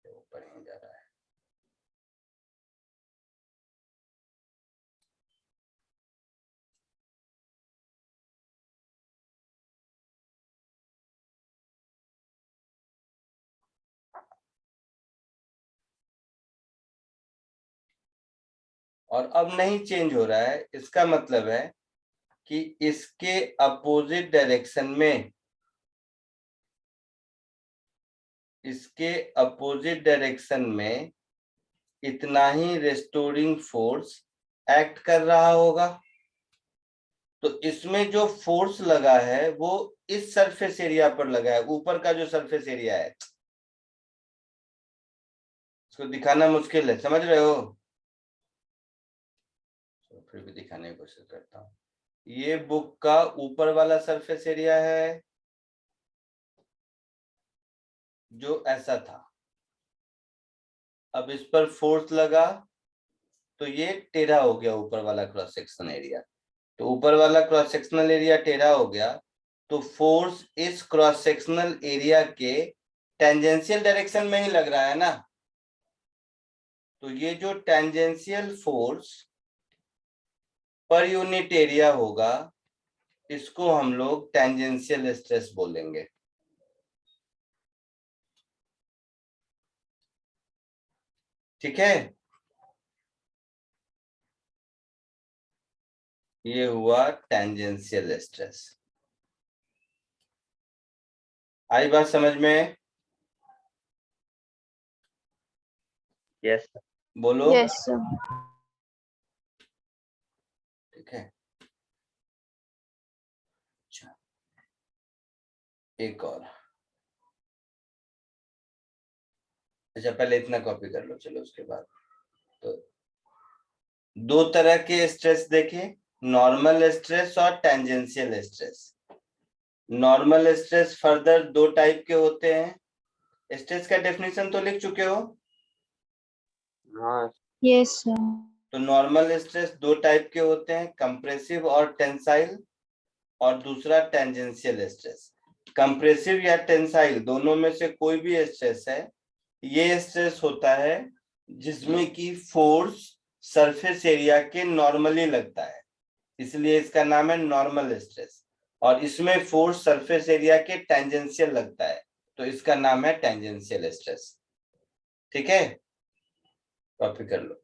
ऊपर ही जा रहा है, और अब नहीं चेंज हो रहा है। इसका मतलब है कि इसके अपोजिट डायरेक्शन में, इसके अपोजिट डायरेक्शन में इतना ही रेस्टोरिंग फोर्स एक्ट कर रहा होगा। तो इसमें जो फोर्स लगा है वो इस सरफेस एरिया पर लगा है, ऊपर का जो सरफेस एरिया है। इसको दिखाना मुश्किल है, समझ रहे हो? तो फिर भी दिखाने की कोशिश करता हूँ। ये बुक का ऊपर वाला सरफेस एरिया है जो ऐसा था। अब इस पर फोर्स लगा तो ये टेढ़ा हो गया, ऊपर वाला क्रॉस सेक्शन एरिया। तो ऊपर वाला क्रॉस सेक्शनल एरिया टेढ़ा हो गया, तो फोर्स इस क्रॉस सेक्शनल एरिया के टेंजेंशियल डायरेक्शन में ही लग रहा है ना। तो ये जो टेंजेंशियल फोर्स पर यूनिट एरिया होगा, इसको हम लोग टेंजेंशियल स्ट्रेस बोलेंगे। ठीक है, ये हुआ टेंजेंशियल स्ट्रेस। आई बात समझ में? Yes, sir. बोलो। Yes, sir. ठीक है, अच्छा एक और, अच्छा पहले इतना कॉपी कर लो, चलो उसके बाद। तो दो तरह के स्ट्रेस देखे, नॉर्मल स्ट्रेस और tangential stress. Normal stress further दो टाइप के होते हैं। स्ट्रेस का डेफिनेशन तो लिख चुके हो? हाँ, Yes, sir. तो नॉर्मल स्ट्रेस दो टाइप के होते हैं, कंप्रेसिव और टेंसाइल, और दूसरा टेंजेंशियल स्ट्रेस। कंप्रेसिव या टेंसाइल दोनों में से कोई भी स्ट्रेस है, ये स्ट्रेस होता है जिसमें कि फोर्स सरफेस एरिया के नॉर्मली लगता है, इसलिए इसका नाम है नॉर्मल स्ट्रेस। और इसमें फोर्स सरफेस एरिया के टेंजेंशियल लगता है, तो इसका नाम है टेंजेंशियल स्ट्रेस। ठीक है, कॉपी कर लो।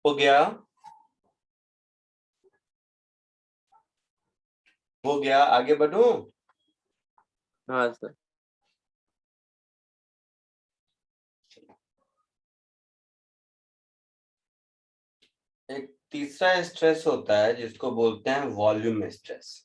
हो गया? हो गया, आगे बढ़ूं? हाँ सर। एक तीसरा स्ट्रेस होता है जिसको बोलते हैं वॉल्यूम स्ट्रेस।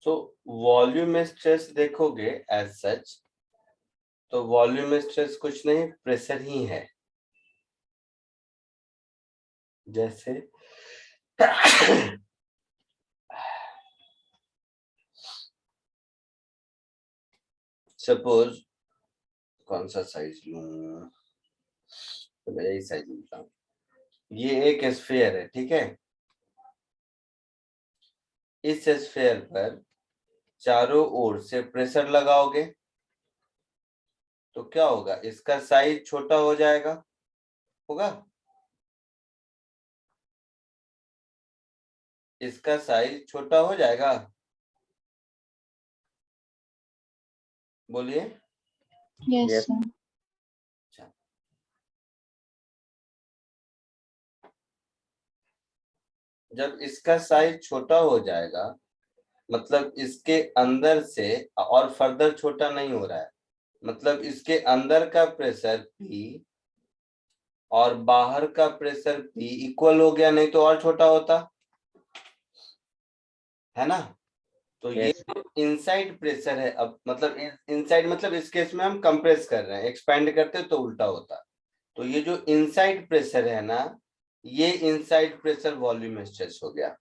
तो वॉल्यूम स्ट्रेस देखोगे एज सच, तो वॉल्यूम स्ट्रेस कुछ नहीं, प्रेशर ही है। जैसे सपोज, कौन सा साइज लूं, तो मैं यही साइज लूंगा। ये एक स्फीयर है, ठीक है। इस स्फीयर पर चारों ओर से प्रेशर लगाओगे तो क्या होगा, इसका साइज छोटा हो जाएगा, होगा? इसका साइज छोटा हो जाएगा, बोलिए। Yes, Yes. sir. जब इसका साइज छोटा हो जाएगा, मतलब इसके अंदर से और फर्दर छोटा नहीं हो रहा है, मतलब इसके अंदर का प्रेशर P और बाहर का प्रेशर P इक्वल हो गया, नहीं तो और छोटा होता है ना। तो ये Yes. इनसाइड प्रेशर है। अब मतलब इनसाइड मतलब इस केस में हम कंप्रेस कर रहे हैं, एक्सपेंड करते तो उल्टा होता। तो ये जो इनसाइड प्रेशर है ना, ये इनसाइड प्रेशर वॉल्यूम स्ट्रेस हो गया।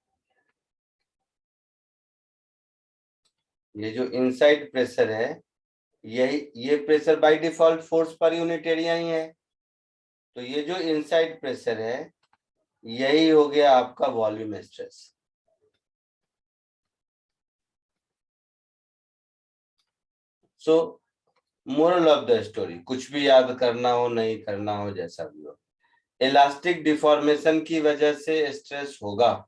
ये जो इनसाइड प्रेशर है, यही ये प्रेशर बाय डिफॉल्ट फोर्स पर यूनिट एरिया ही है। तो ये जो इनसाइड प्रेशर है, यही हो गया आपका volume stress. So moral of the story, कुछ भी याद करना हो नहीं करना हो, जैसा भी हो, इलास्टिक डिफॉर्मेशन की वजह से स्ट्रेस होगा।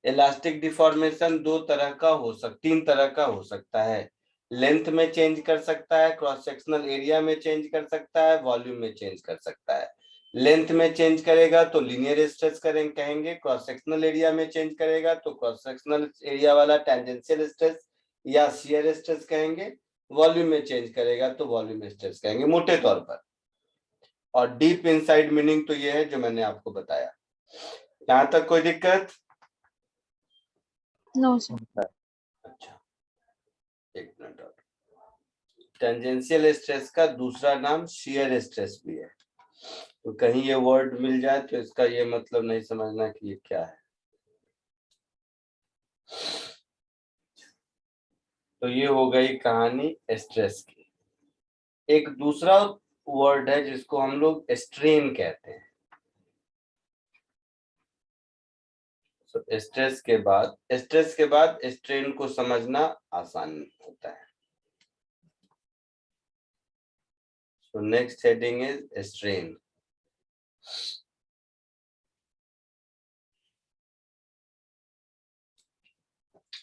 इलास्टिक डिफॉर्मेशन तीन तरह का हो सकता है। लेंथ में चेंज कर सकता है, क्रॉस सेक्शनल एरिया में चेंज कर सकता है, वॉल्यूम में चेंज कर सकता है। लेंथ में चेंज करेगा तो लीनियर स्ट्रेस कहेंगे, क्रॉस सेक्शनल एरिया में चेंज करेगा तो क्रॉस सेक्शनल एरिया वाला टेंजेंशियल स्ट्रेस या शियर स्ट्रेस कहेंगे, वॉल्यूम में चेंज करेगा तो वॉल्यूम स्ट्रेस कहेंगे, मोटे तौर पर। और डीप इनसाइड मीनिंग तो ये है जो मैंने आपको बताया। यहां तक कोई दिक्कत? No, sir. अच्छा, एक मिनट और। टेंजेंशियल स्ट्रेस का दूसरा नाम शियर स्ट्रेस भी है। तो कहीं ये वर्ड मिल जाए तो इसका ये मतलब नहीं समझना कि ये क्या है। तो ये हो गई कहानी स्ट्रेस की। एक दूसरा वर्ड है जिसको हम लोग स्ट्रेन कहते हैं। स्ट्रेस के बाद स्ट्रेन को समझना आसान होता है। So next heading is strain.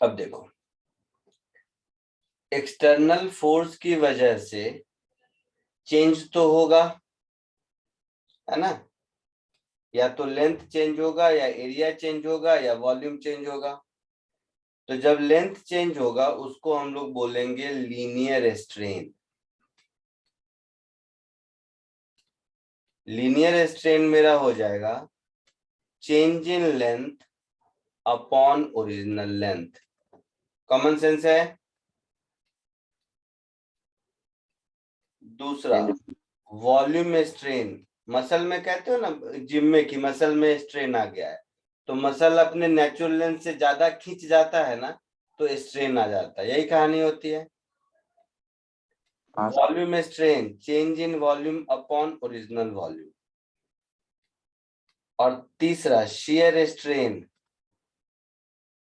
अब देखो, एक्सटर्नल फोर्स की वजह से चेंज तो होगा, है ना। या तो लेंथ चेंज होगा, या एरिया चेंज होगा, या वॉल्यूम चेंज होगा। तो जब लेंथ चेंज होगा उसको हम लोग बोलेंगे लीनियर स्ट्रेन। लीनियर स्ट्रेन मेरा हो जाएगा change in length upon original length. Common sense है। दूसरा, वॉल्यूम स्ट्रेन, मसल में कहते हो ना जिम में कि मसल में स्ट्रेन आ गया है, तो मसल अपने नेचुरल लेंथ से ज्यादा खींच जाता है ना, तो स्ट्रेन आ जाता है, यही कहानी होती है। Volume strain, change in volume upon original volume. और तीसरा शियर स्ट्रेन।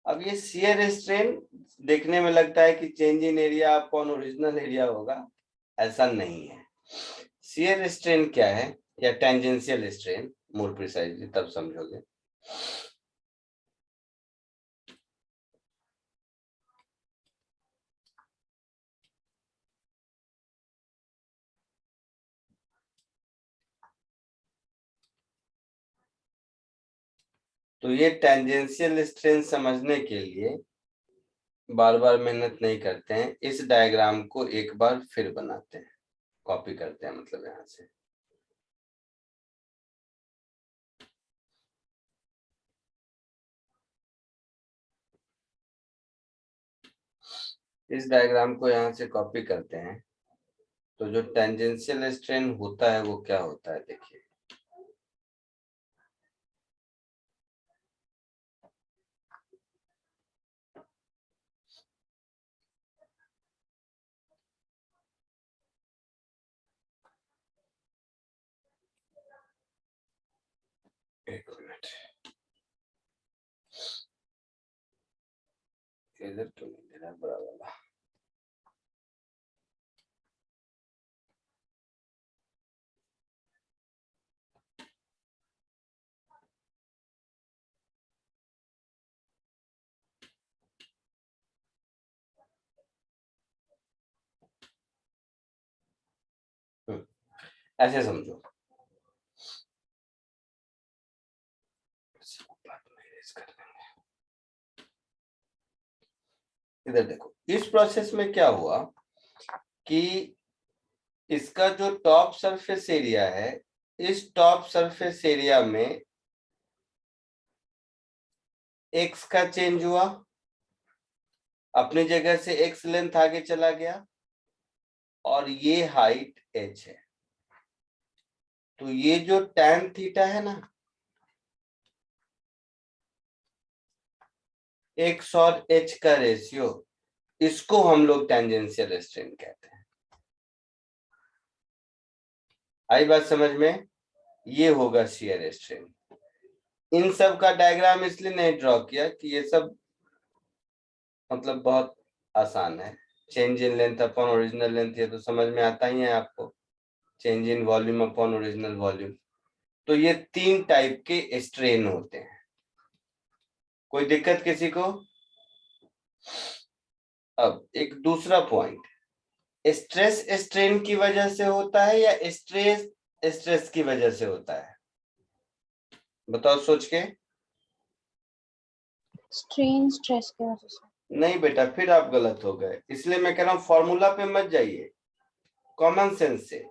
अब ये शियर स्ट्रेन देखने में लगता है कि change in area upon original area होगा, ऐसा नहीं है। शियर स्ट्रेन क्या है, या टेंजेंशियल स्ट्रेन मोर प्रिसाइजली, तब समझोगे। तो ये टेंजेंशियल स्ट्रेन समझने के लिए बार बार मेहनत नहीं करते हैं, इस डायग्राम को एक बार फिर बनाते हैं, कॉपी करते हैं, मतलब यहाँ से इस डायग्राम को यहाँ से कॉपी करते हैं। तो जो टेंजेंशियल स्ट्रेन होता है वो क्या होता है, देखिए एक मिनट, इधर तो नहीं दे रहा बड़ा वाला। ऐसे समझो, इधर देखो, इस प्रोसेस में क्या हुआ कि इसका जो टॉप सरफेस एरिया है, इस टॉप सरफेस एरिया में एक्स का चेंज हुआ, अपनी जगह से एक्स लेंथ आगे चला गया, और ये हाइट एच है। तो ये जो tan थीटा है ना, एक्स और एच का रेशियो, इसको हम लोग टेंजेंशियल स्ट्रेन कहते हैं। आई बात समझ में? ये होगा शियर स्ट्रेन। इन सब का डायग्राम इसलिए नहीं ड्रॉ किया कि ये सब मतलब बहुत आसान है। Change in length upon original length, ये तो समझ में आता ही है आपको। Change in volume upon original volume. तो ये 3 टाइप के स्ट्रेन होते हैं। कोई दिक्कत किसी को? अब एक दूसरा पॉइंट, स्ट्रेस स्ट्रेन की वजह से होता है या स्ट्रेस स्ट्रेस की वजह से होता है? बताओ सोच के। स्ट्रेन स्ट्रेस की वजह से। नहीं बेटा, फिर आप गलत हो गए। इसलिए मैं कह रहा हूं फॉर्मूला पे मत जाइए, कॉमन सेंस से।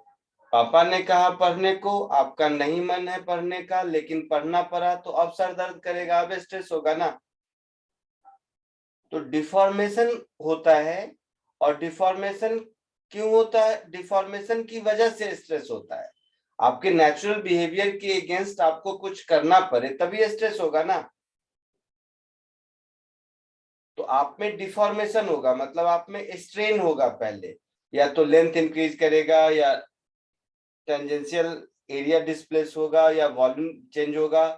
पापा ने कहा पढ़ने को, आपका नहीं मन है पढ़ने का, लेकिन पढ़ना पड़ा, तो अब सर दर्द करेगा, अब स्ट्रेस होगा ना। तो डिफॉर्मेशन होता है, और डिफॉर्मेशन क्यों होता है? डिफॉर्मेशन की वजह से स्ट्रेस होता है। आपके नेचुरल बिहेवियर के अगेंस्ट आपको कुछ करना पड़े तभी स्ट्रेस होगा ना। तो आप में डिफॉर्मेशन होगा, मतलब आप में स्ट्रेन होगा पहले, या तो लेंथ इंक्रीज करेगा, या टेंजेंशियल एरिया डिस्प्लेस होगा, या वॉल्यूम चेंज होगा।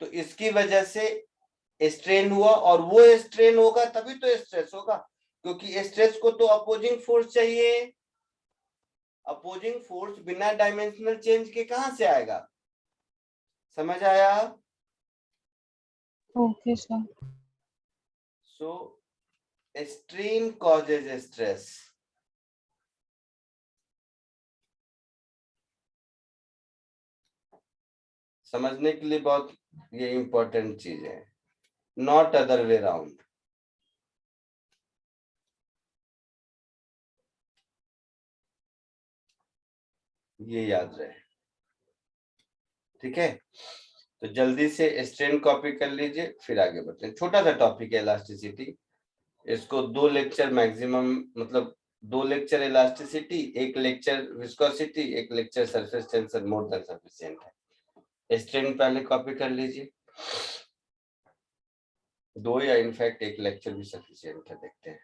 तो इसकी वजह से स्ट्रेन हुआ, और वो स्ट्रेन होगा तभी तो स्ट्रेस होगा, क्योंकि स्ट्रेस को तो अपोजिंग फोर्स चाहिए। अपोजिंग फोर्स बिना डायमेंशनल चेंज के कहां से आएगा? समझ आया? Okay sir. So strain causes stress. समझने के लिए बहुत ये इंपॉर्टेंट चीज है, नॉट अदर वे राउंड। ये याद रहे, ठीक है? तो जल्दी से स्ट्रेन कॉपी कर लीजिए, फिर आगे बढ़ते हैं। छोटा सा टॉपिक है इलास्टिसिटी, इसको 2 लेक्चर मैक्सिमम, मतलब 2 lecture elasticity, 1 lecture viscosity, 1 lecture surface tension more than sufficient है। स्ट्रेन पहले कॉपी कर लीजिए, 2 या इनफैक्ट 1 लेक्चर भी सफिशिएंट है। देखते हैं।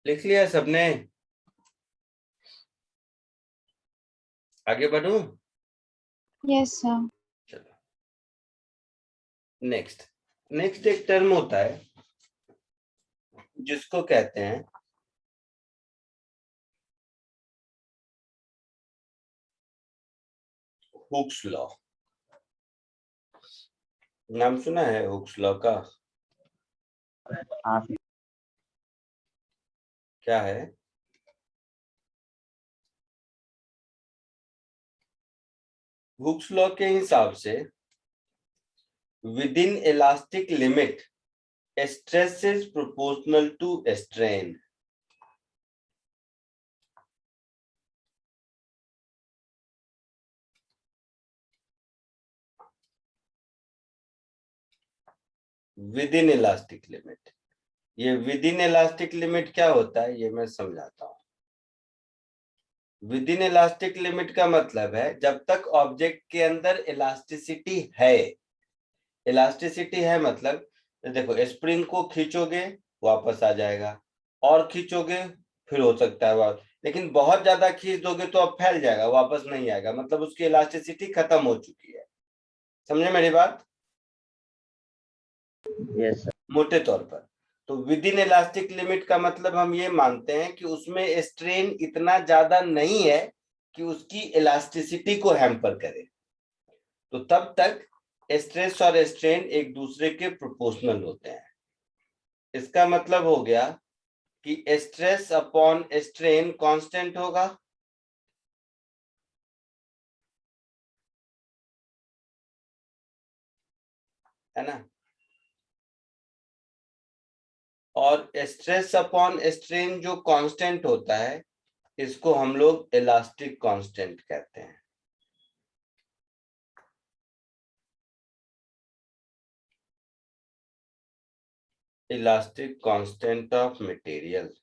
लिख लिया सबने? आगे बढ़ूं? Yes, sir. चलो, नेक्स्ट एक टर्म होता है जिसको कहते हैं हुक्स लॉ। नाम सुना है हुक्स लॉ का? क्या है? हुक्स लॉ के हिसाब से within elastic limit stress is proportional to strain. Within elastic limit. ये विद इन इलास्टिक लिमिट क्या होता है ये मैं समझाता हूं। विद इन इलास्टिक लिमिट का मतलब है जब तक ऑब्जेक्ट के अंदर इलास्टिसिटी है। इलास्टिसिटी है मतलब देखो, स्प्रिंग को खींचोगे वापस आ जाएगा, और खींचोगे फिर हो सकता है वापस, लेकिन बहुत ज्यादा खींच दोगे तो अब फैल जाएगा, वापस नहीं आएगा, मतलब उसकी इलास्टिसिटी खत्म हो चुकी है। समझे मेरी बात? यस मोटे तौर पर तो विद इन इलास्टिक लिमिट का मतलब हम ये मानते हैं कि उसमें स्ट्रेन इतना ज्यादा नहीं है कि उसकी इलास्टिसिटी को हैम्पर करे, तो तब तक स्ट्रेस और स्ट्रेन एक दूसरे के प्रोपोर्शनल होते हैं। इसका मतलब हो गया कि स्ट्रेस अपॉन स्ट्रेन कांस्टेंट होगा, है ना, और स्ट्रेस अपॉन स्ट्रेन जो कांस्टेंट होता है इसको हम लोग इलास्टिक कांस्टेंट कहते हैं। Elastic constant of material.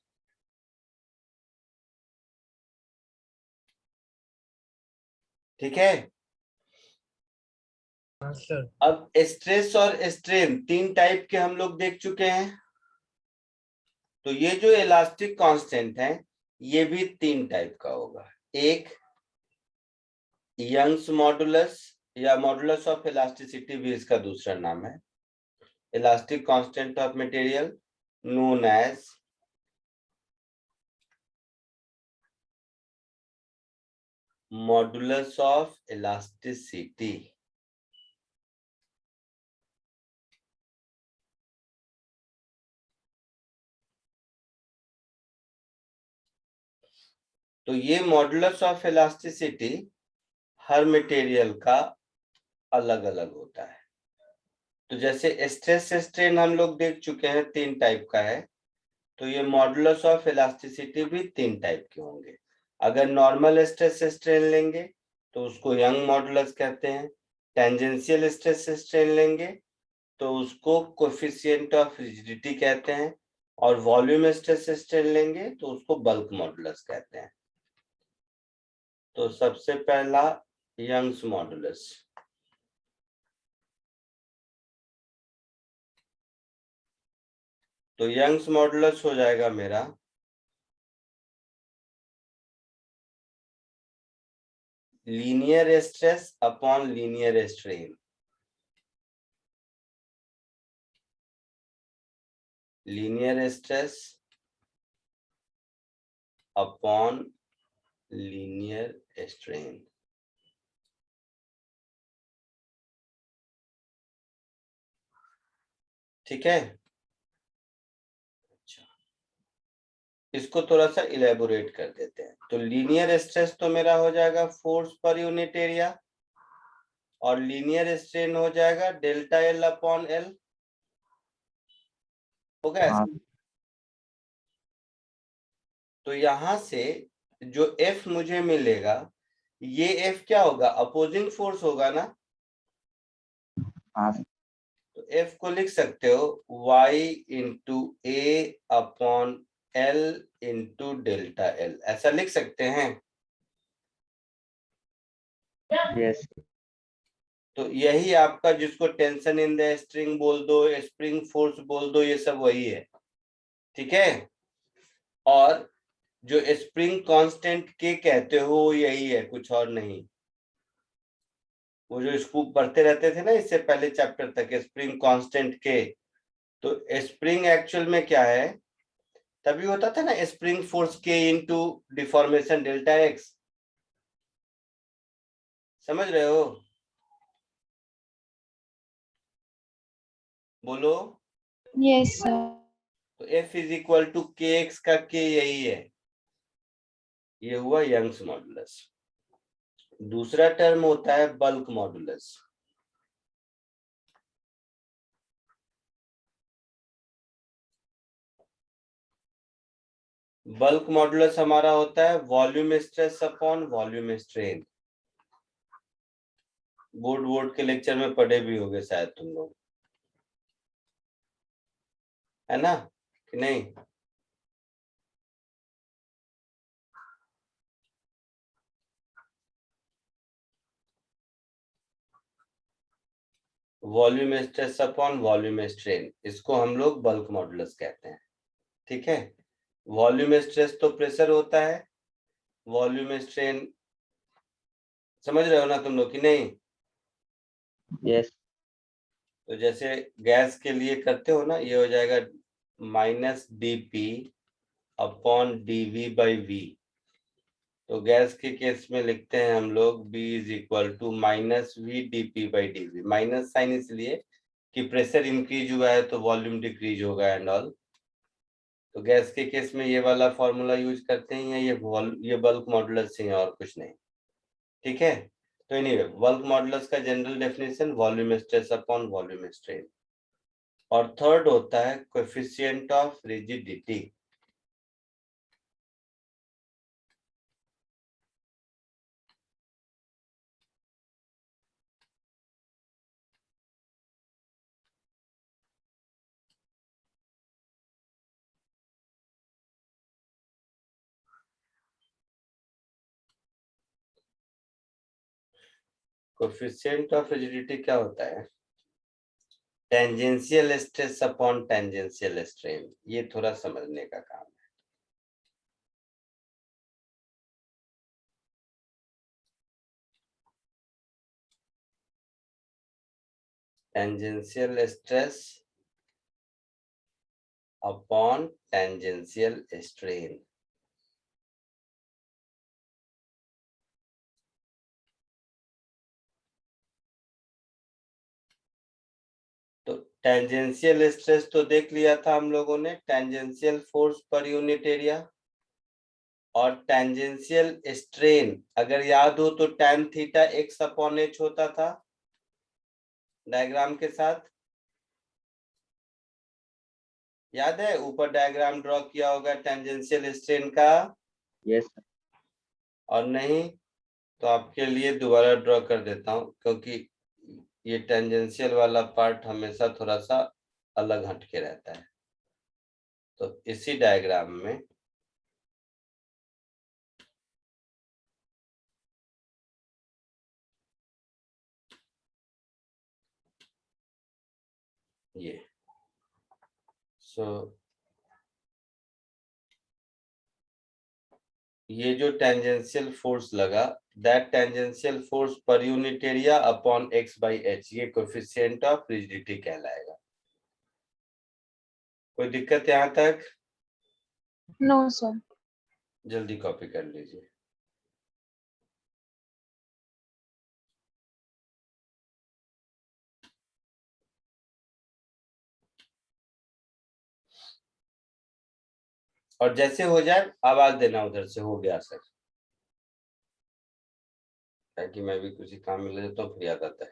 ठीक है। अब स्ट्रेस और स्ट्रेन तीन टाइप के हम लोग देख चुके हैं, तो ये जो इलास्टिक कांस्टेंट है ये भी तीन टाइप का होगा। एक यंग्स मॉडुलस या मॉडुलस ऑफ इलास्टिसिटी भी इसका दूसरा नाम है। Elastic constant of material known as modulus of elasticity. तो ये मॉडुलस ऑफ इलास्टिसिटी हर मटेरियल का अलग अलग होता है। तो जैसे स्ट्रेस स्ट्रेन हम लोग देख चुके हैं तीन टाइप का है, तो ये मॉडुलस ऑफ इलास्टिसिटी भी तीन टाइप के होंगे। अगर नॉर्मल स्ट्रेस स्ट्रेन लेंगे तो उसको यंग मॉडुलस कहते हैं। टेंजेंशियल स्ट्रेस स्ट्रेन लेंगे तो उसको कोएफिशिएंट ऑफ रिजिडिटी कहते हैं, और वॉल्यूम स्ट्रेस स्ट्रेन लेंगे तो उसको बल्क मॉडुलस कहते हैं। तो सबसे पहला यंग्स मॉडुलस। तो यंग्स मॉडुलस हो जाएगा मेरा linear stress upon linear strain. Linear stress upon linear strain. ठीक है, अच्छा इसको थोड़ा सा इलेबोरेट कर देते हैं। तो लीनियर स्ट्रेस तो मेरा हो जाएगा फोर्स पर यूनिट एरिया, और लीनियर स्ट्रेन हो जाएगा डेल्टा एल अपॉन एल, हो गया ऐसा? तो यहां से जो F मुझे मिलेगा, ये F क्या होगा, अपोजिंग फोर्स होगा ना। तो F को लिख सकते हो Y into a upon l into delta l, ऐसा लिख सकते हैं। यस तो यही आपका, जिसको टेंशन इन द स्ट्रिंग बोल दो, स्प्रिंग फोर्स बोल दो, ये सब वही है, ठीक है। और जो स्प्रिंग कांस्टेंट के कहते हो वो यही है, कुछ और नहीं। वो जो स्कूप पढ़ते रहते थे ना इससे पहले चैप्टर तक, स्प्रिंग कांस्टेंट के, तो स्प्रिंग एक्चुअल में क्या है, तभी होता था ना स्प्रिंग फोर्स के इनटू डिफॉर्मेशन डेल्टा एक्स, समझ रहे हो? बोलो। Yes, sir. तो F इज इक्वल टू के एक्स का के यही है, ये हुआ यंग्स मॉडुलस। दूसरा टर्म होता है बल्क मॉडुलस। बल्क मॉडुलस हमारा होता है volume stress upon volume strain. Board के लेक्चर में पढ़े भी होंगे शायद तुम लोग, है ना कि नहीं? Volume stress upon volume strain, इसको हम लोग बल्क मॉडुलस कहते हैं, ठीक है। वॉल्यूम स्ट्रेस तो प्रेशर होता है, वॉल्यूम स्ट्रेन समझ रहे हो ना तुम लोग कि नहीं? यस तो जैसे गैस के लिए करते हो ना, ये हो जाएगा minus dp upon dv by v। तो गैस के केस में लिखते हैं हम लोग b is equal to minus V dp by dv। Minus sign इसलिए कि प्रेशर इंक्रीज हुआ है तो वॉल्यूम डिक्रीज होगा एंड ऑल। तो गैस के केस में ये वाला फॉर्मूला यूज करते हैं, ये बल्क मॉडुलस है और कुछ नहीं, ठीक है। तो एनीवे बल्क मॉडुलस का general definition volume stress upon volume strain. और थर्ड होता है coefficient of rigidity. Coefficient of rigidity क्या होता है, tangential stress upon tangential strain. ये थोड़ा समझने का काम है। Tangential stress upon tangential strain. तो टेंजेंशियल स्ट्रेस तो देख लिया था हम लोगों ने, टेंजेंशियल फोर्स पर यूनिट एरिया। और टेंजेंशियल स्ट्रेन अगर याद हो तो tan theta x upon h होता था डायग्राम के साथ, याद है? ऊपर डायग्राम ड्रॉ किया होगा टेंजेंशियल स्ट्रेन का। यस और नहीं तो आपके लिए दोबारा ड्रॉ कर देता हूं, क्योंकि ये टेंजेंशियल वाला पार्ट हमेशा थोड़ा सा अलग हटके रहता है। तो इसी डायग्राम में ये ये जो टेंजेंशियल फोर्स लगा, दैट टेंजेंशियल फोर्स पर unit area upon x by H, ये कोएफिशिएंट ऑफ रिजिडिटी कहलाएगा। कोई दिक्कत यहाँ तक? No, sir. जल्दी कॉपी कर लीजिए। और जैसे हो जाए आवाज देना उधर से, हो गया सर, ताकि मैं भी कुछ काम में लग जाता हूँ, फिर याद आता है।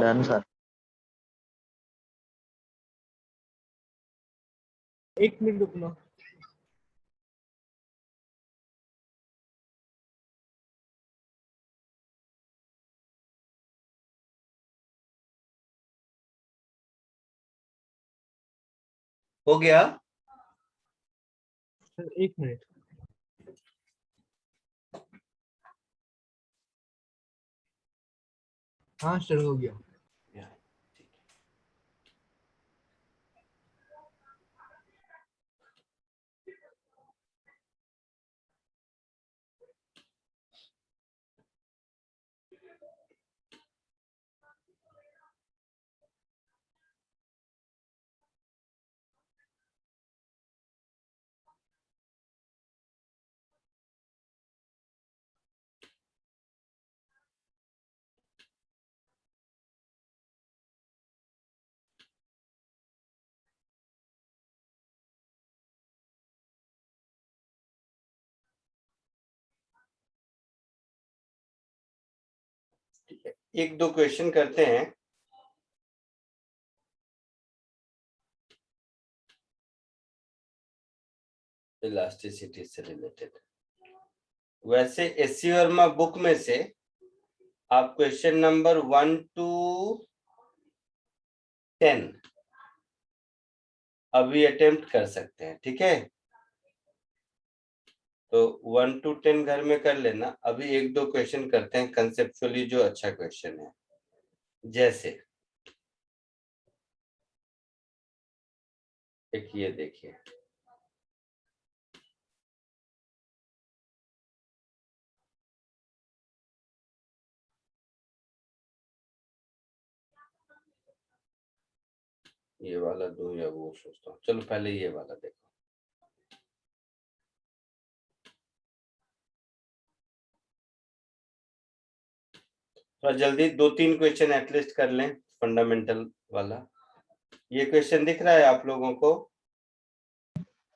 Done sir. एक मिनट रुकना। हो गया? सर एक मिनट। हाँ सर हो गया। एक दो क्वेश्चन करते हैं। इलास्टिसिटी से रिलेटेड। वैसे एससी वर्मा बुक में से आप क्वेश्चन नंबर 1 to 10 अभी अटेम्प्ट कर सकते हैं, ठीक है? तो 1 to 10 घर में कर लेना। अभी एक दो क्वेश्चन करते हैं कंसेप्चुअली जो अच्छा क्वेश्चन है। जैसे एक ये देखिए, ये वाला दूं या वो सोचता हूँ। चलो पहले ये वाला देखो। थोड़ा जल्दी 2-3 क्वेश्चन एटलीस्ट कर लें, फंडामेंटल वाला। ये क्वेश्चन दिख रहा है आप लोगों को?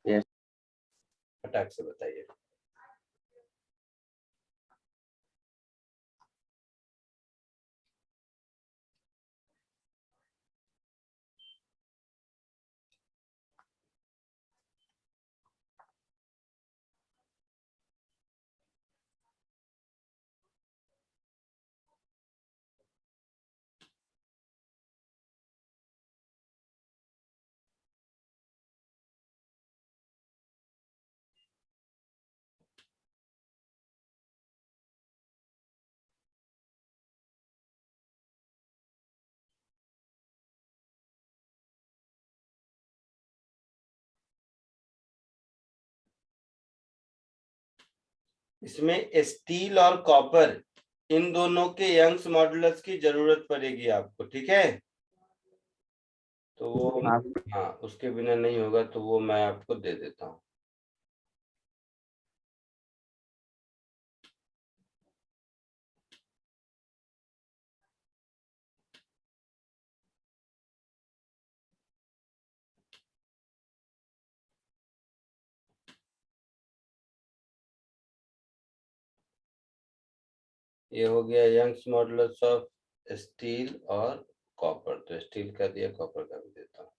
Yes. फटाक से बताइए। इसमें स्टील और कॉपर इन दोनों के यंग्स मॉडुलस की जरूरत पड़ेगी आपको, ठीक है? तो वो हाँ, उसके बिना नहीं होगा, तो वो मैं आपको दे देता हूँ। ये हो गया यंग्स मॉडुलस ऑफ स्टील और कॉपर। तो स्टील का दिया, कॉपर का भी देता हूँ।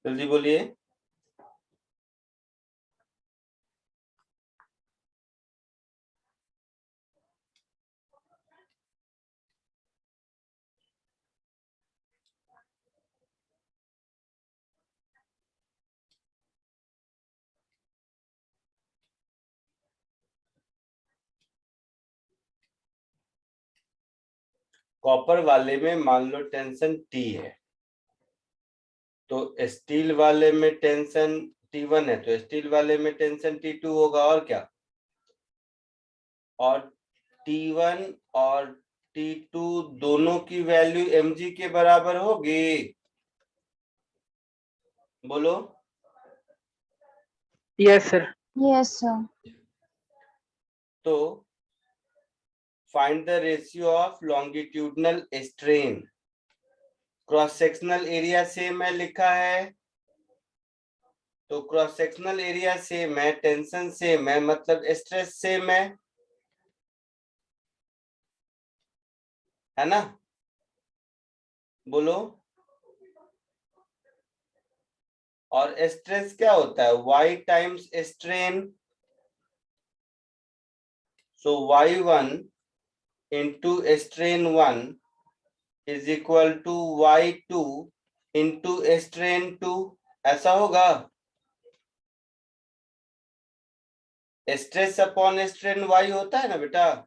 जल्दी बोलिए। कॉपर वाले में मान लो टेंशन T है, तो स्टील वाले में टेंशन T1 है, तो स्टील वाले में टेंशन T2 होगा, और क्या? और T1 और T2 दोनों की वैल्यू mg के बराबर होगी। बोलो। Yes, sir. Yes, sir. तो find the ratio of longitudinal strain. Cross sectional area same है लिखा है, तो क्रॉस सेक्शनल एरिया सेम है, टेंशन सेम है, मतलब स्ट्रेस सेम है ना? बोलो। और स्ट्रेस क्या होता है? y times strain, so y1 into strain 1 is equal to y2 into strain 2, ऐसा होगा। स्ट्रेस अपॉन स्ट्रेन y होता है ना बेटा।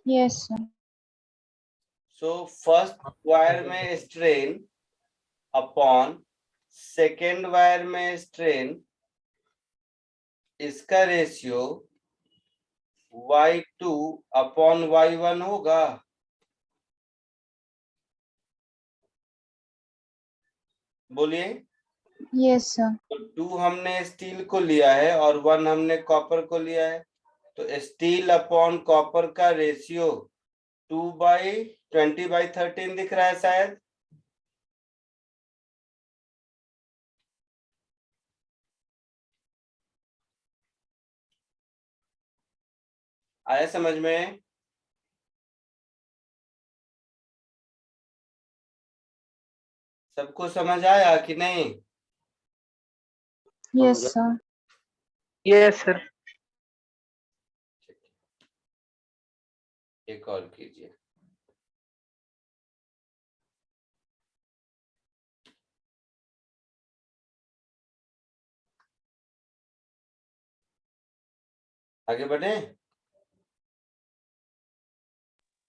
Yes, sir. So first wire में स्ट्रेन अपॉन सेकेंड वायर में स्ट्रेन, इसका रेशियो y2 अपॉन y1 होगा। बोलिए। Yes, sir. तो 2 हमने स्टील को लिया है और 1 हमने कॉपर को लिया है, तो स्टील अपॉन कॉपर का रेशियो 2/20/13 दिख रहा है शायद। आया समझ में? सबको समझ आया कि नहीं? Yes, sir. Yes, sir. एक और कीजिए। आगे बढ़े।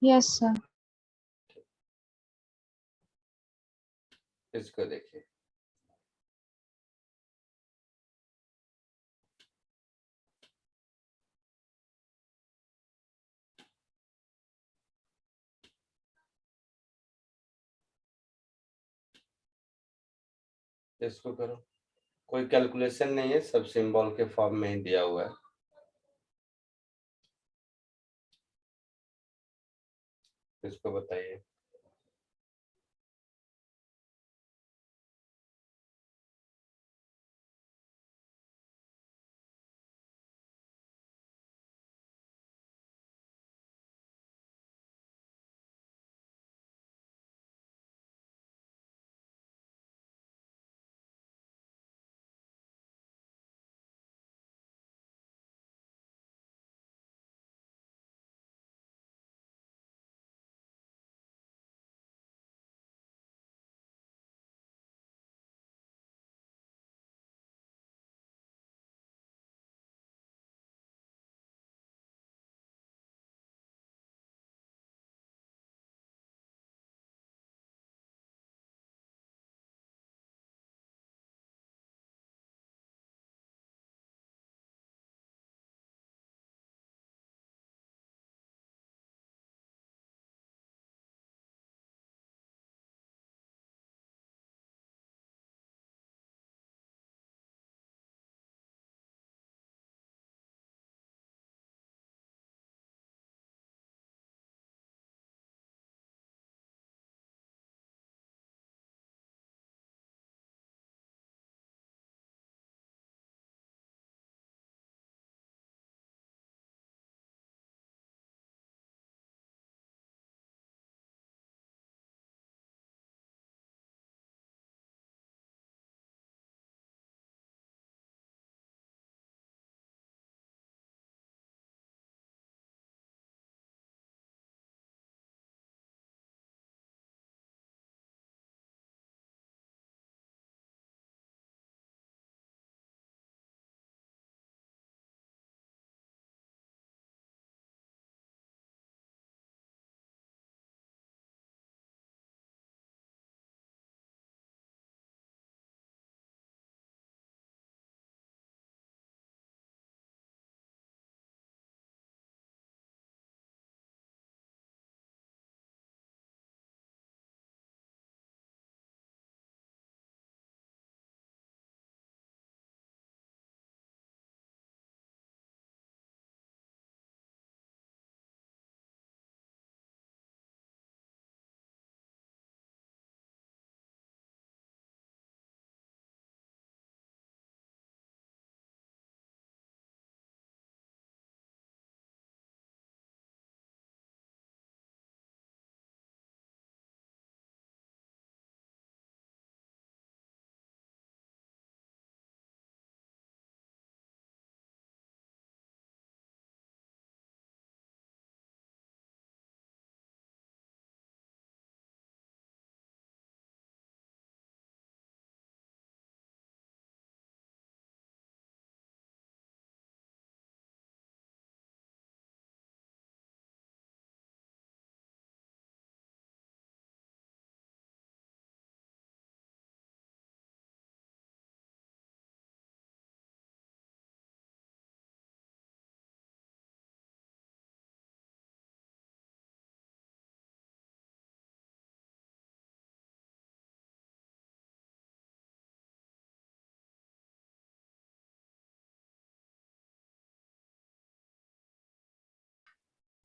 Yes, sir. इसको देखिए। इसको करो, कोई कैलकुलेशन नहीं है, सब सिंबल के फॉर्म में ही दिया हुआ है। इसको बताइए।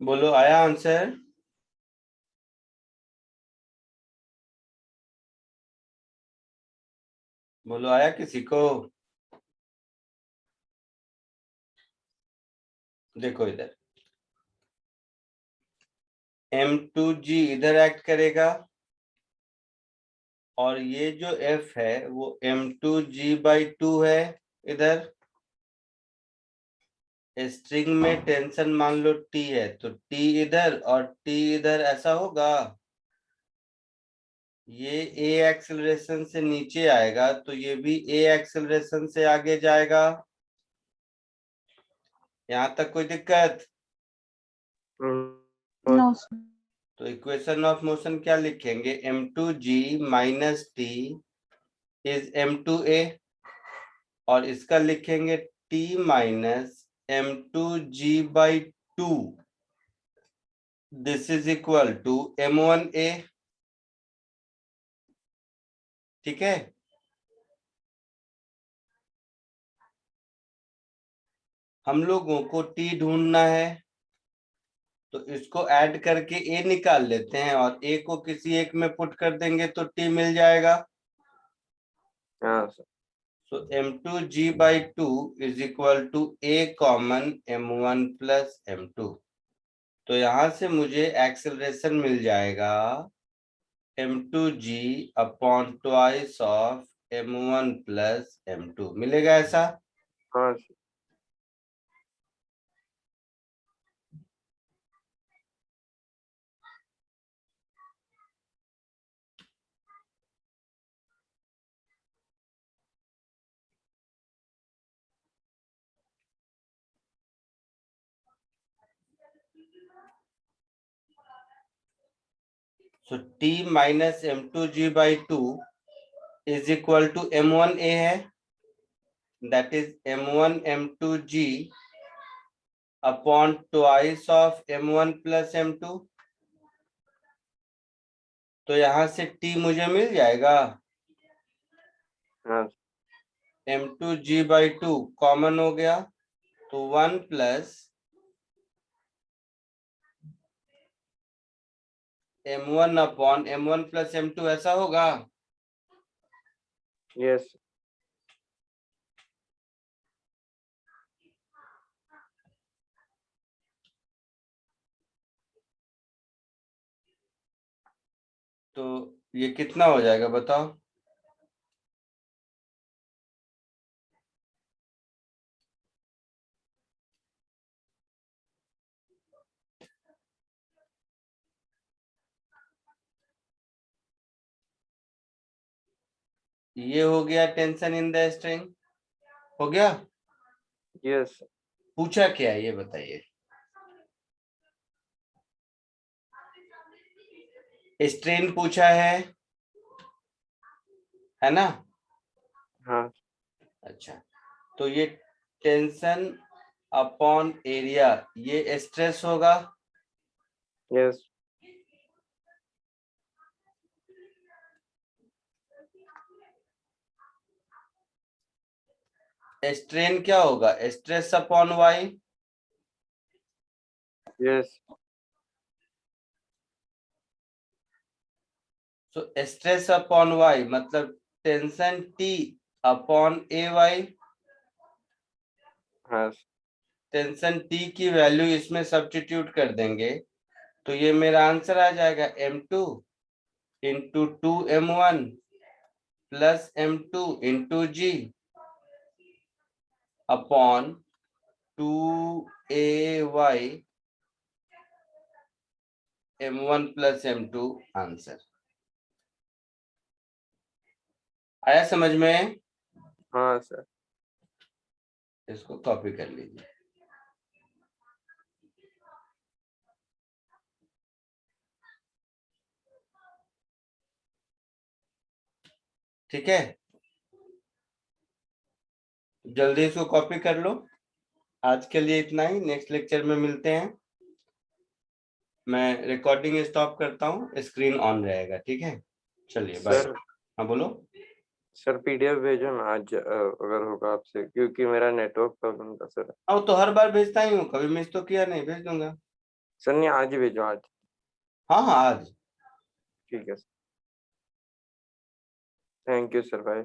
बोलो आया आंसर? बोलो आया किसी को? देखो इधर M2G इधर एक्ट करेगा और ये जो F है वो M2G/2 है। इधर स्ट्रिंग में टेंशन मान लो T है तो T इधर और T इधर, ऐसा होगा। ये A एक्सेलरेशन से नीचे आएगा तो ये भी A एक्सेलरेशन से आगे जाएगा। यहाँ तक कोई दिक्कत? No, sir. तो इक्वेशन ऑफ मोशन क्या लिखेंगे? M2G minus T is M2A और इसका लिखेंगे T minus M2G/2 this is equal to M1A। ठीक है, हम लोगों को T ढूंढना है तो इसको ऐड करके A निकाल लेते हैं और A को किसी एक में पुट कर देंगे तो T मिल जाएगा। हाँ सर। So M2G/2 is equal to A common M1 plus M2। तो यहां से मुझे एक्सेलरेशन मिल जाएगा M2G upon twice of M1 plus M2 मिलेगा ऐसा। हाँ सर। So T minus M2G/2 is equal to M1A है, that is M1 M2G upon twice of M1 plus M2। तो यहां से T मुझे मिल जाएगा। हाँ M2G/2 कॉमन हो गया तो 1 plus M1 upon M1 plus M2 ऐसा होगा। यस। तो ये कितना हो जाएगा बताओ? ये हो गया टेंशन इन द स्ट्रिंग, हो गया। यस। पूछा क्या है ये बताइए? स्ट्रेन पूछा है ना? हाँ। अच्छा, तो ये टेंशन अपॉन एरिया ये स्ट्रेस होगा। यस। स्ट्रेन क्या होगा? Stress upon Y. यस। तो स्ट्रेस अपॉन वाई मतलब tension T upon A Y. हाँ। टेंशन टी की वैल्यू इसमें सब्स्टिट्यूट कर देंगे तो ये मेरा आंसर आ जाएगा M2 into 2M1 plus M2 into G upon 2AY M1 plus M2 answer. आया समझ में? हाँ सर। इसको कॉपी कर लीजिए। ठीक है, जल्दी इसको कॉपी कर लो। आज के लिए इतना ही, नेक्स्ट लेक्चर में मिलते हैं। मैं रिकॉर्डिंग स्टॉप करता हूँ, स्क्रीन ऑन रहेगा। ठीक है, चलिए बाय। सर हाँ बोलो। सर पीडीएफ भेजो ना आज अगर होगा आपसे, क्योंकि मेरा नेटवर्क प्रॉब्लम था सर। हाँ, वो तो हर बार भेजता ही हूँ, कभी मिस तो किया नहीं, भेज दूंगा। सर नहीं, आज ही भेजो आज। हाँ हाँ आज। ठीक है sir, thank you sir, bye.